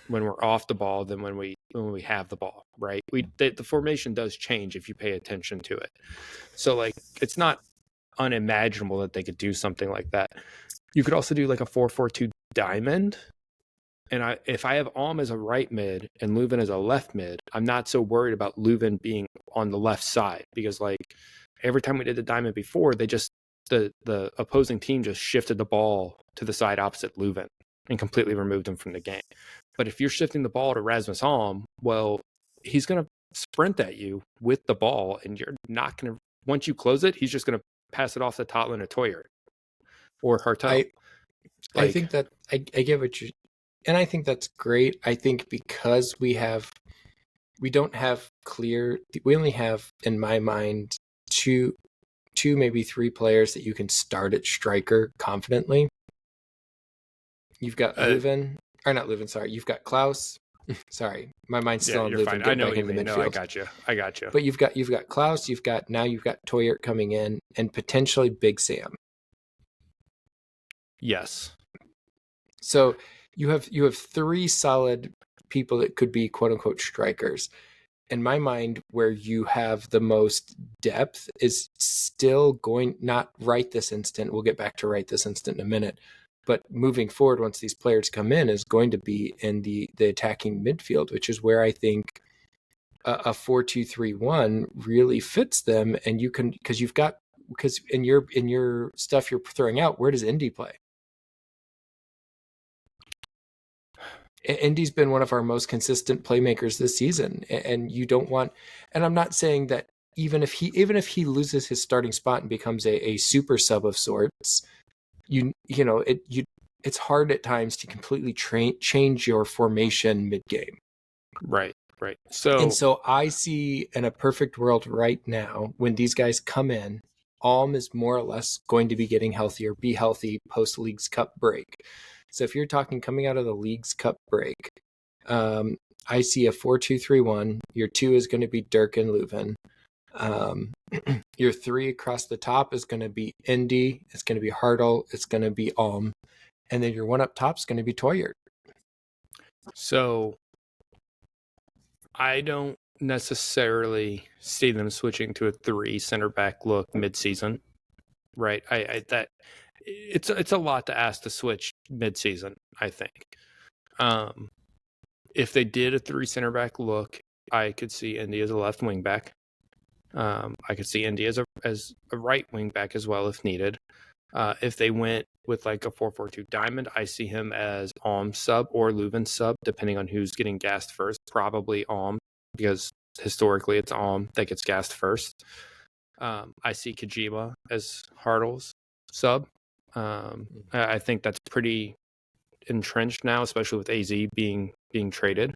Speaker 2: when we're off the ball than when we have the ball, right? The formation does change if you pay attention to it. So like it's not unimaginable that they could do something like that. You could also do like a 4-4-2 diamond. And if I have Alm as a right mid and Leuven as a left mid, I'm not so worried about Leuven being on the left side, because like every time we did the diamond before, they just the opposing team just shifted the ball to the side opposite Leuven and completely removed him from the game. But if you're shifting the ball to Rasmus Alm, well, he's going to sprint at you with the ball, and you're not going to, once you close it, he's just going to pass it off to Totland or Toyer or Hartel.
Speaker 1: I
Speaker 2: Like,
Speaker 1: think that I get what you, and I think that's great. I think because we don't have clear, we only have, in my mind, two, maybe three players that you can start at striker confidently. You've got Leuven, or not Leuven, sorry. You've got Klaus. Sorry, my mind's still on
Speaker 2: you're
Speaker 1: Leuven
Speaker 2: fine. I
Speaker 1: getting
Speaker 2: know
Speaker 1: back
Speaker 2: what you
Speaker 1: into
Speaker 2: mean.
Speaker 1: midfield.
Speaker 2: No, I got you.
Speaker 1: But you've got Klaus. You've got Toyert coming in, and potentially Big Sam.
Speaker 2: Yes.
Speaker 1: So you have three solid people that could be quote unquote strikers. In my mind, where you have the most depth is still going, not right this instant. We'll get back to right this instant in a minute. But moving forward, once these players come in, is going to be in the attacking midfield, which is where I think a 4-2-3-1 really fits them. And you can, because in your stuff you're throwing out, where does Indy play? Indy's been one of our most consistent playmakers this season, and you don't want. And I'm not saying that even if he loses his starting spot and becomes a super sub of sorts, it's hard at times to completely change your formation mid game.
Speaker 2: Right.
Speaker 1: So I see, in a perfect world right now, when these guys come in, Alm is more or less going to be getting healthier, be healthy post Leagues Cup break. So if you're talking coming out of the Leagues Cup break, I see a 4-2-3-1. Your 2 is going to be Dirk and Leuven. Your 3 across the top is going to be Indy. It's going to be Hartle. It's going to be Alm. And then your 1 up top is going to be Toyert.
Speaker 2: So I don't necessarily see them switching to a 3 center back look mid-season, right? That it's a lot to ask to switch mid-season, I think. If they did a 3 center back look, I could see Indy as a left wing back. I could see Indy as a right wing back as well if needed. If they went with like a 4-4-2 diamond, I see him as Alm sub or Leuven sub, depending on who's getting gassed first. Probably Alm, because historically it's Alm that gets gassed first. I see Kojima as Hartle's sub. I think that's pretty entrenched now, especially with AZ being traded.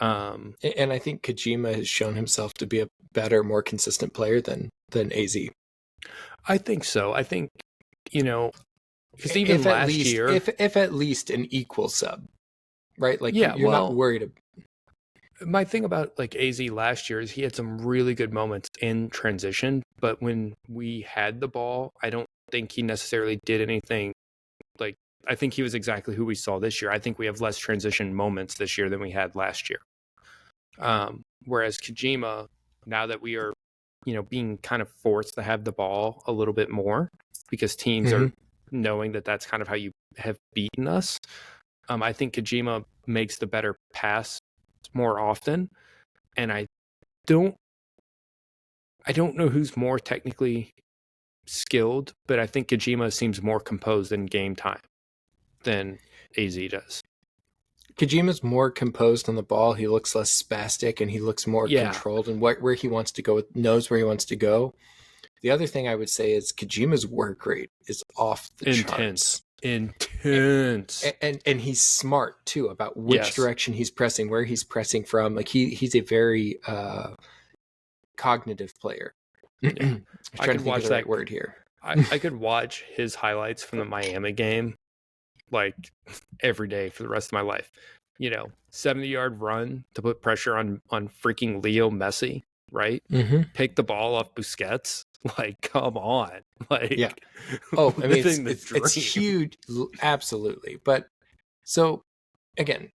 Speaker 1: And I think Kojima has shown himself to be a better, more consistent player than AZ.
Speaker 2: I think so. I think, because even
Speaker 1: if
Speaker 2: last year,
Speaker 1: if at least an equal sub, right? Like
Speaker 2: yeah,
Speaker 1: you're not worried.
Speaker 2: My thing about like AZ last year is he had some really good moments in transition, but when we had the ball, I don't think he necessarily did anything. Like, I think he was exactly who we saw this year. I think we have less transition moments this year than we had last year. Whereas Kojima, now that we are, being kind of forced to have the ball a little bit more because teams are knowing that that's kind of how you have beaten us. I think Kojima makes the better pass more often, and I don't know who's more technically skilled, but I think Kojima seems more composed in game time than AZ does.
Speaker 1: Kojima's more composed on the ball. He looks less spastic, and he looks more controlled, and where he wants to go, knows where he wants to go. The other thing I would say is Kojima's work rate is off the charts.
Speaker 2: Intense. intense.
Speaker 1: And he's smart too about which
Speaker 2: Yes.
Speaker 1: direction he's pressing, where he's pressing from. Like he's a very cognitive player.
Speaker 2: Yeah.
Speaker 1: I'm
Speaker 2: I
Speaker 1: trying
Speaker 2: could
Speaker 1: to think of
Speaker 2: watch
Speaker 1: the
Speaker 2: that.
Speaker 1: right word here.
Speaker 2: I could watch his highlights from the Miami game like every day for the rest of my life. 70-yard run to put pressure on freaking Leo Messi, right?
Speaker 1: Mm-hmm.
Speaker 2: Pick the ball off Busquets. Like, come on. Like,
Speaker 1: Yeah. Oh, I mean,
Speaker 2: living the
Speaker 1: it's
Speaker 2: dream.
Speaker 1: huge, absolutely. But so again,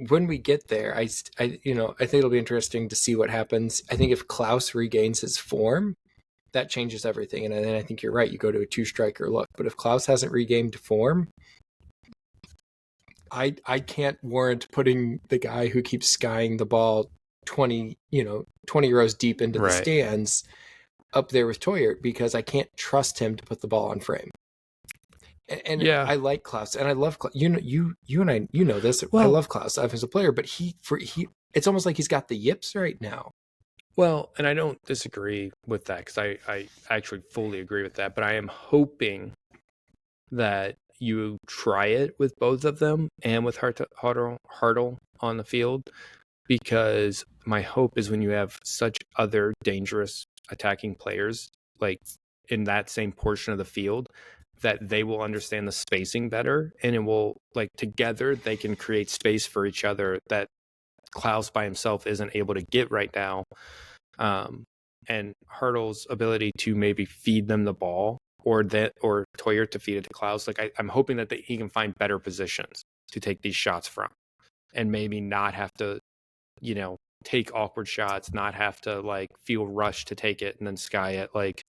Speaker 1: when we get there, I think it'll be interesting to see what happens. I think if Klaus regains his form, that changes everything. And then I think you're right. You go to a 2-striker look. But if Klaus hasn't regained form, I can't warrant putting the guy who keeps skying the ball 20 rows deep into the stands up there with Toyert, because I can't trust him to put the ball on frame. And
Speaker 2: Yeah.
Speaker 1: I like Klaus, and I love Klaus. You and I, this.
Speaker 2: Well,
Speaker 1: I love Klaus as a player, but he it's almost like he's got the yips right now.
Speaker 2: Well, and I don't disagree with that, because I actually fully agree with that. But I am hoping that you try it with both of them and with Hartle on the field, because my hope is when you have such other dangerous attacking players like in that same portion of the field, that they will understand the spacing better, and it will, like, together they can create space for each other that Klaus by himself isn't able to get right now. And Hurdle's ability to maybe feed them the ball, or Toyer to feed it to Klaus. Like, I'm hoping that he can find better positions to take these shots from, and maybe not have to, take awkward shots, not have to like feel rushed to take it and then sky it. Like,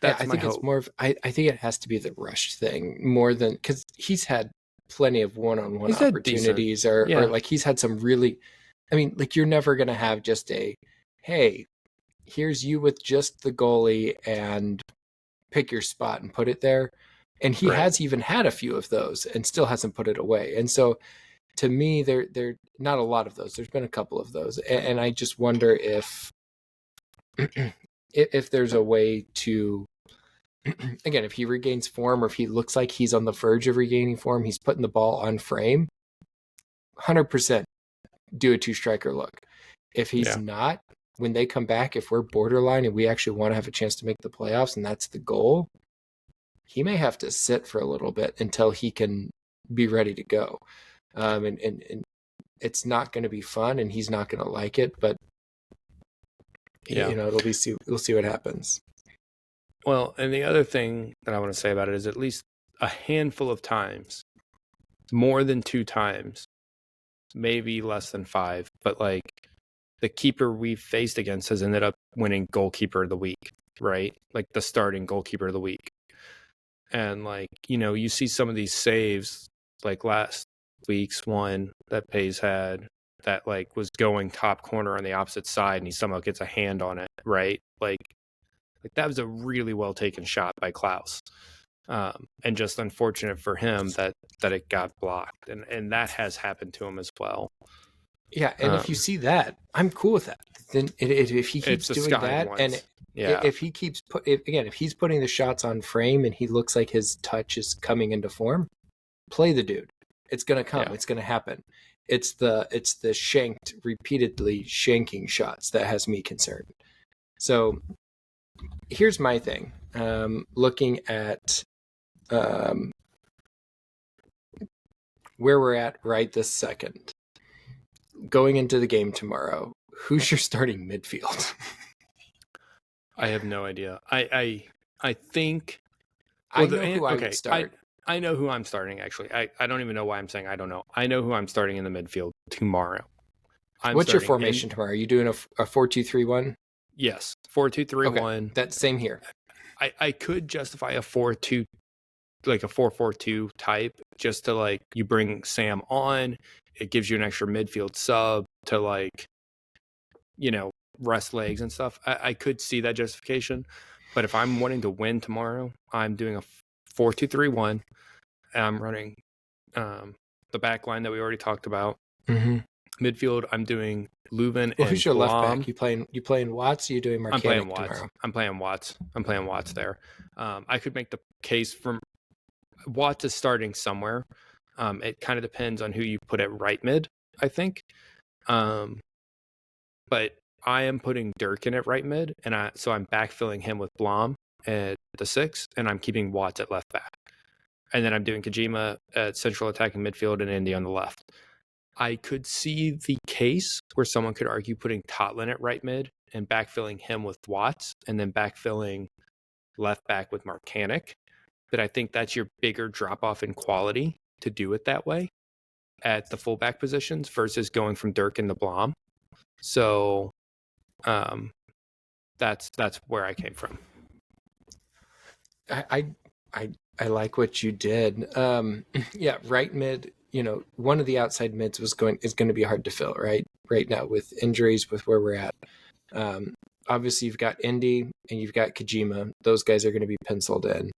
Speaker 2: that's
Speaker 1: I
Speaker 2: my
Speaker 1: think
Speaker 2: hope.
Speaker 1: it's more of I think it has to be the rushed thing more than, because he's had plenty of one-on-one opportunities, or like he's had some really, I mean, like, you're never going to have just a, hey, here's you with just the goalie and pick your spot and put it there. And he has even had a few of those and still hasn't put it away. And so to me, they're not a lot of those. There's been a couple of those. And I just wonder if there's a way to, again, if he regains form, or if he looks like he's on the verge of regaining form, he's putting the ball on frame, 100% do a 2-striker look. If he's not, when they come back, if we're borderline and we actually want to have a chance to make the playoffs and that's the goal, he may have to sit for a little bit until he can be ready to go. And it's not going to be fun, and he's not going to like it, but we'll see what happens.
Speaker 2: Well, and the other thing that I want to say about it is, at least a handful of times, more than 2 times, maybe less than 5, but like, the keeper we've faced against has ended up winning goalkeeper of the week, right? Like, the starting goalkeeper of the week. And like, you see some of these saves, like last week's one that Pays had, that like was going top corner on the opposite side, and he somehow gets a hand on it, right? Like that was a really well taken shot by Klaus. And just unfortunate for him that it got blocked, and that has happened to him as well.
Speaker 1: Yeah, and if you see that, I'm cool with that. Then if he keeps doing that, and if he keeps if he's putting the shots on frame and he looks like his touch is coming into form, play the dude. It's gonna come. Yeah. It's gonna happen. It's the repeatedly shanking shots that has me concerned. So here's my thing. Looking at where we're at right this second, going into the game tomorrow, who's your starting midfield?
Speaker 2: I have no idea. I think
Speaker 1: I know who I would start.
Speaker 2: I know who I'm starting, actually. I don't even know why I'm saying I don't know. I know who I'm starting in the midfield tomorrow.
Speaker 1: What's your formation tomorrow? Are you doing a 4-2-3-1?
Speaker 2: Yes, 4-2-3-1.
Speaker 1: Okay. That's same here.
Speaker 2: I could justify a 4-2, like a 4-4-2 type, just to like, you bring Sam on. It gives you an extra midfield sub to like, rest legs and stuff. I could see that justification. But if I'm wanting to win tomorrow, I'm doing a 4-2-3-1. And I'm running the back line that we already talked about.
Speaker 1: Mm-hmm.
Speaker 2: Midfield, I'm doing Leuven and
Speaker 1: who's your
Speaker 2: Blom.
Speaker 1: left back? You playing Watts? Or you doing Marcanic
Speaker 2: I'm playing Watts.
Speaker 1: tomorrow?
Speaker 2: I'm playing Watts there. I could make the case for Watts is starting somewhere. It kind of depends on who you put at right mid, I think. Um, but I am putting Durkin at right mid, and so I'm backfilling him with Blom at the 6, and I'm keeping Watts at left back. And then I'm doing Kojima at central attacking midfield and Indy on the left. I could see the case where someone could argue putting Totlin at right mid and backfilling him with Watts, and then backfilling left back with Marcanic. But I think that's your bigger drop off in quality to do it that way at the fullback positions versus going from Durkin to Blom. So that's where I came from.
Speaker 1: I like what you did. Yeah, right mid. One of the outside mids is going to be hard to fill right now with injuries, with where we're at. Obviously, you've got Indy and you've got Kojima. Those guys are going to be penciled in.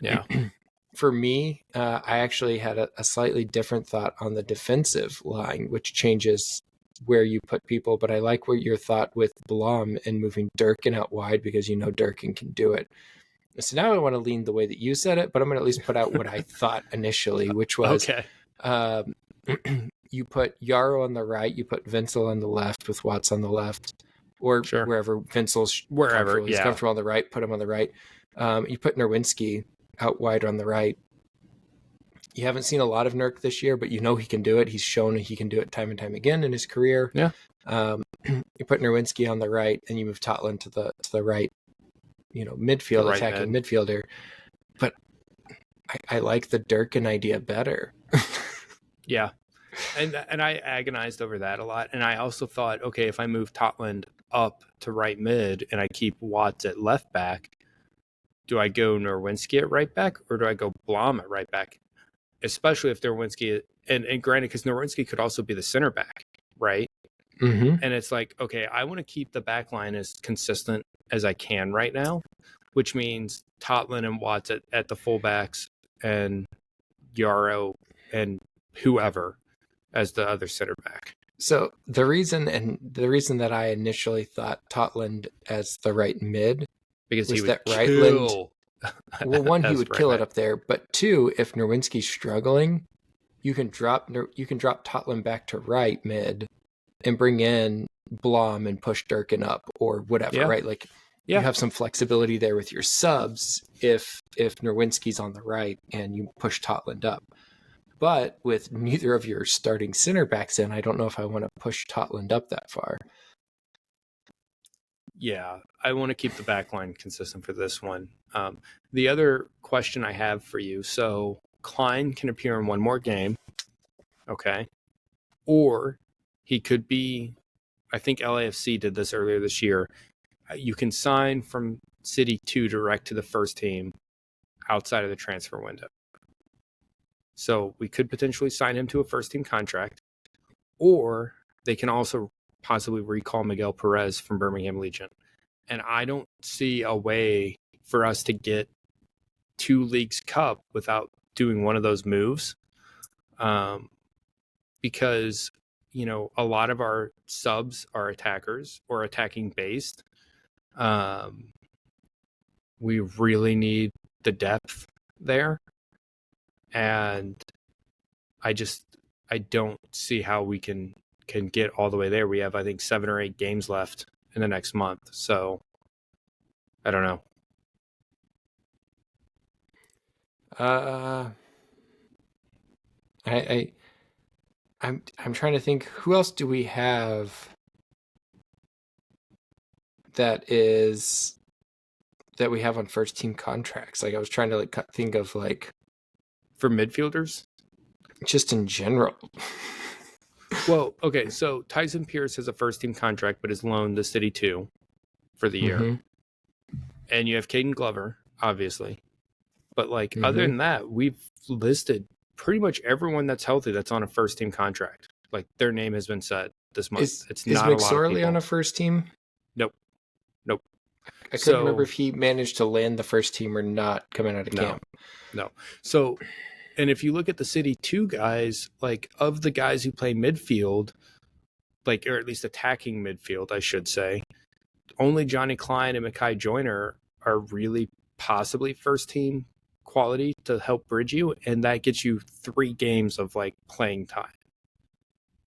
Speaker 2: Yeah.
Speaker 1: For me, I actually had a slightly different thought on the defensive line, which changes where you put people. But I like what your thought with Blom and moving Durkin out wide, because Durkin can do it. So now I want to lean the way that you said it, but I'm going to at least put out what I thought initially, which was you put Yarrow on the right, you put Vincel on the left with Watts on the left, or wherever Vincel's he's comfortable on the right, put him on the right. You put Nerwinski out wide on the right. You haven't seen a lot of Nurk this year, but he can do it. He's shown he can do it time and time again in his career.
Speaker 2: Yeah.
Speaker 1: You put Nerwinski on the right, and you move Totlin to the right. Midfield, right attacking midfielder. But I like the Durkin idea better.
Speaker 2: Yeah. And I agonized over that a lot. And I also thought, okay, if I move Totland up to right mid and I keep Watts at left back, do I go Nerwinski at right back, or do I go Blom at right back? Especially if Nerwinski, and granted, because Nerwinski could also be the center back, right?
Speaker 1: Mm-hmm.
Speaker 2: And it's like, okay, I want to keep the back line as consistent as I can right now, which means Totlin and Watts at the fullbacks, and Yarrow and whoever as the other center back.
Speaker 1: So the reason that I initially thought Totland as the right mid,
Speaker 2: because
Speaker 1: was
Speaker 2: he would
Speaker 1: that
Speaker 2: kill.
Speaker 1: Well, one, he would kill it up there, but two, if Nerwinski's struggling, you can drop Totland back to right mid and bring in Blom and push Durkin up or whatever, right? Like you have some flexibility there with your subs if Nerwinski's on the right and you push Totland up. But with neither of your starting center backs in, I don't know if I want to push Totland up that far.
Speaker 2: Yeah, I want to keep the back line consistent for this one. The other question I have for you, so Klein can appear in one more game, okay? Or he could be, I think LAFC did this earlier this year. You can sign from City 2 direct to the first team outside of the transfer window. So we could potentially sign him to a first team contract, or they can also possibly recall Miguel Perez from Birmingham Legion. And I don't see a way for us to get 2 Leagues Cup without doing one of those moves. Because, a lot of our subs are attackers or attacking based. We really need the depth there. And I don't see how we can get all the way there. We have, I think, 7 or 8 games left in the next month. So I don't know.
Speaker 1: I'm trying to think, who else do we have that we have on first team contracts? Like I was trying to think of
Speaker 2: for midfielders,
Speaker 1: just in general.
Speaker 2: Well, okay, so Tyson Pierce has a first team contract, but is loaned to City 2 for the year.
Speaker 1: Mm-hmm.
Speaker 2: And you have Caden Glover, obviously. But other than that, we've listed pretty much everyone that's healthy that's on a first team contract. Like their name has been said this month.
Speaker 1: Is McSorley on a first team?
Speaker 2: Nope.
Speaker 1: I couldn't remember if he managed to land the first team or not coming out of camp.
Speaker 2: No. So, and if you look at the City 2 guys, of the guys who play midfield, or at least attacking midfield, I should say, only Johnny Klein and Mackay Joyner are really possibly first team quality to help bridge you, and that gets you 3 games of like playing time.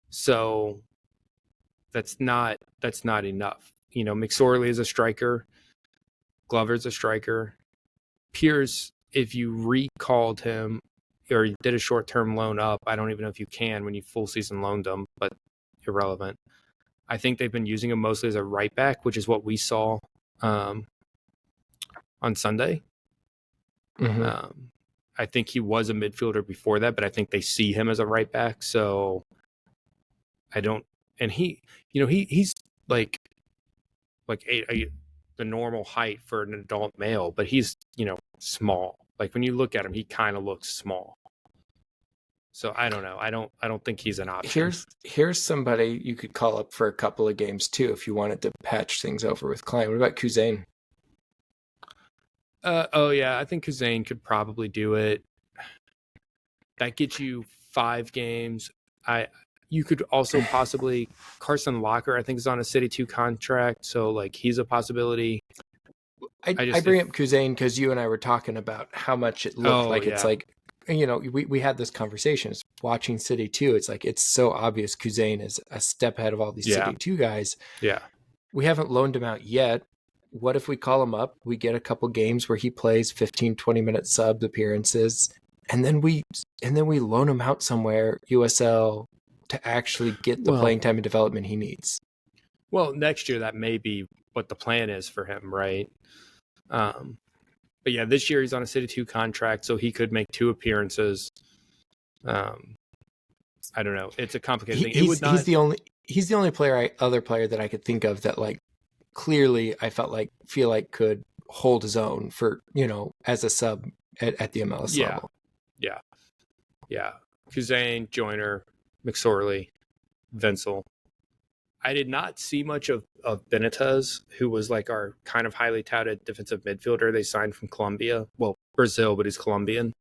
Speaker 2: So that's not enough. McSorley is a striker, Glover's a striker. Pierce, if you recalled him or you did a short-term loan up, I don't even know if you can when you full season loaned him, but irrelevant. I think they've been using him mostly as a right back, which is what we saw on Sunday.
Speaker 1: Mm-hmm.
Speaker 2: I think he was a midfielder before that, but I think they see him as a right back. So I don't, and he's like the normal height for an adult male, but he's small. Like when you look at him, he kind of looks small. So I don't know. I don't think he's an option.
Speaker 1: Here's somebody you could call up for a couple of games too if you wanted to patch things over with Klein. What about Kuzain?
Speaker 2: Oh yeah, I think Kuzain could probably do it. That gets you 5 games. You could also possibly Carson Locker, I think, is on a City 2 contract, so like he's a possibility.
Speaker 1: I bring up Kuzain because you and I were talking about how much it looked like. It's like, we had this conversation. It's watching City 2. It's like, it's so obvious Kuzain is a step ahead of all these City 2 guys.
Speaker 2: Yeah.
Speaker 1: We haven't loaned him out yet. What if we call him up? We get a couple games where he plays 15, 20-minute sub appearances, and then we loan him out somewhere, USL, to actually get the playing time and development he needs.
Speaker 2: Well, next year that may be what the plan is for him, right? But yeah, this year he's on a City 2 contract, so he could make 2 appearances. I don't know. It's a complicated thing.
Speaker 1: He's the only other player that I could think of that like clearly I feel like could hold his own for, as a sub at the MLS level.
Speaker 2: Yeah. Kuzain, Joyner, McSorley, Vincel. I did not see much of Benitez, who was like our kind of highly touted defensive midfielder they signed from Colombia. Well, Brazil, but he's Colombian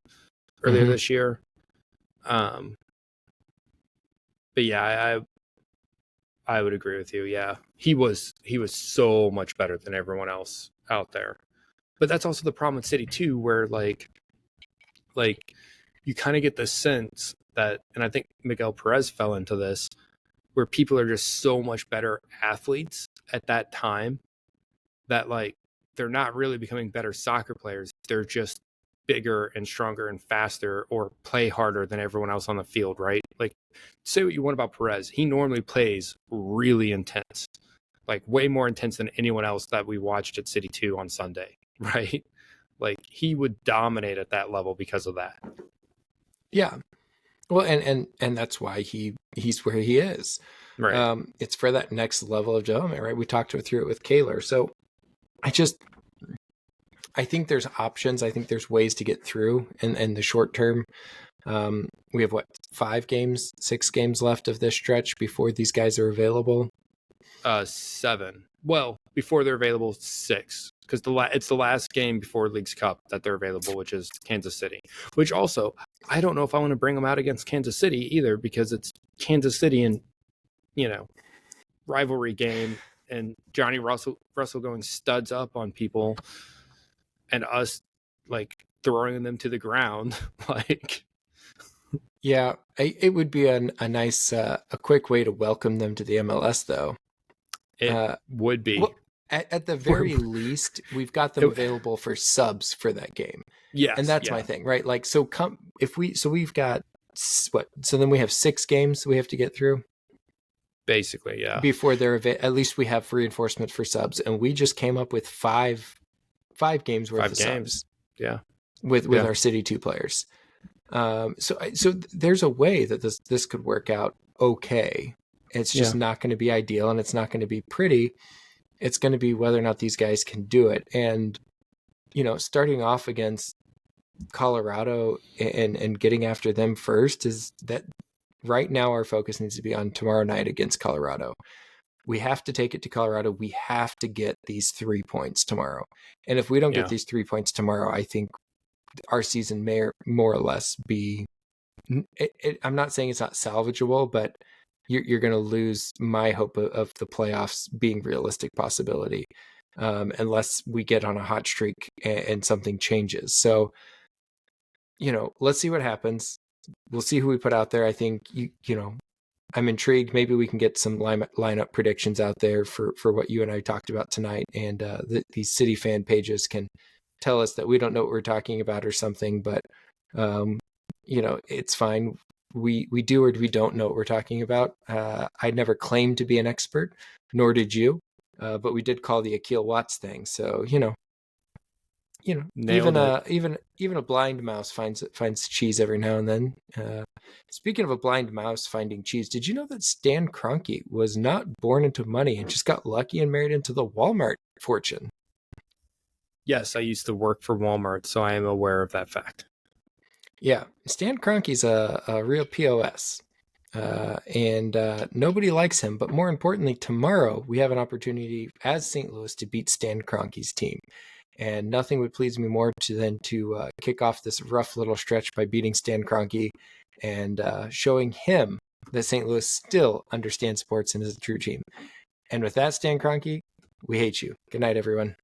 Speaker 2: earlier this year. But yeah, I would agree with you. Yeah, he was so much better than everyone else out there. But that's also the problem with City 2, where like you kind of get the sense that, and I think Miguel Perez fell into this, where people are just so much better athletes at that time that like they're not really becoming better soccer players. They're just bigger and stronger and faster or play harder than everyone else on the field, right? Like, say what you want about Perez. He normally plays really intense, like way more intense than anyone else that we watched at City 2 on Sunday, right? Like he would dominate at that level because of that.
Speaker 1: Yeah. Well, and that's why he's where he is.
Speaker 2: Right.
Speaker 1: It's for that next level of development, right? We talked through it with Kaler. So I think there's options. I think there's ways to get through in the short term. We have 6 games left of this stretch before these guys are available.
Speaker 2: 7. Well, before they're available, 6. Because it's the last game before Leagues Cup that they're available, which is Kansas City. Which also, I don't know if I want to bring them out against Kansas City either, because it's Kansas City and, rivalry game, and Johnny Russell going studs up on people, and us like throwing them to the ground. Like,
Speaker 1: yeah, it would be a nice, a quick way to welcome them to the MLS, though.
Speaker 2: It would be.
Speaker 1: Well, at the very least, we've got them available for subs for that game.
Speaker 2: Yes,
Speaker 1: and that's my thing, right? Like, so we've got so then we have 6 games we have to get through,
Speaker 2: basically, yeah.
Speaker 1: Before they're at least we have reinforcement for subs, and we just came up with 5 games worth of subs,
Speaker 2: yeah,
Speaker 1: with our City 2 players. So there's a way that this could work out okay. It's just not going to be ideal, and it's not going to be pretty. It's going to be whether or not these guys can do it. And, starting off against Colorado and getting after them first is that right now our focus needs to be on tomorrow night against Colorado. We have to take it to Colorado. We have to get these 3 points tomorrow. And if we don't get these 3 points tomorrow, I think our season may more or less be, I'm not saying it's not salvageable, but you're going to lose my hope of the playoffs being realistic possibility, unless we get on a hot streak and something changes. So let's see what happens. We'll see who we put out there. I think I'm intrigued. Maybe we can get some lineup predictions out there for what you and I talked about tonight, and these city fan pages can tell us that we don't know what we're talking about or something. But it's fine. We do or we don't know what we're talking about. I never claimed to be an expert, nor did you, but we did call the Akil Watts thing. So
Speaker 2: Nailed it.
Speaker 1: even a blind mouse finds cheese every now and then. Speaking of a blind mouse finding cheese, did you know that Stan Kroenke was not born into money and just got lucky and married into the Walmart fortune?
Speaker 2: Yes, I used to work for Walmart, so I am aware of that fact.
Speaker 1: Yeah, Stan Kroenke's a real POS. And nobody likes him. But more importantly, tomorrow we have an opportunity as St. Louis to beat Stan Kroenke's team. And nothing would please me more than to kick off this rough little stretch by beating Stan Kroenke and showing him that St. Louis still understands sports and is a true team. And with that, Stan Kroenke, we hate you. Good night, everyone.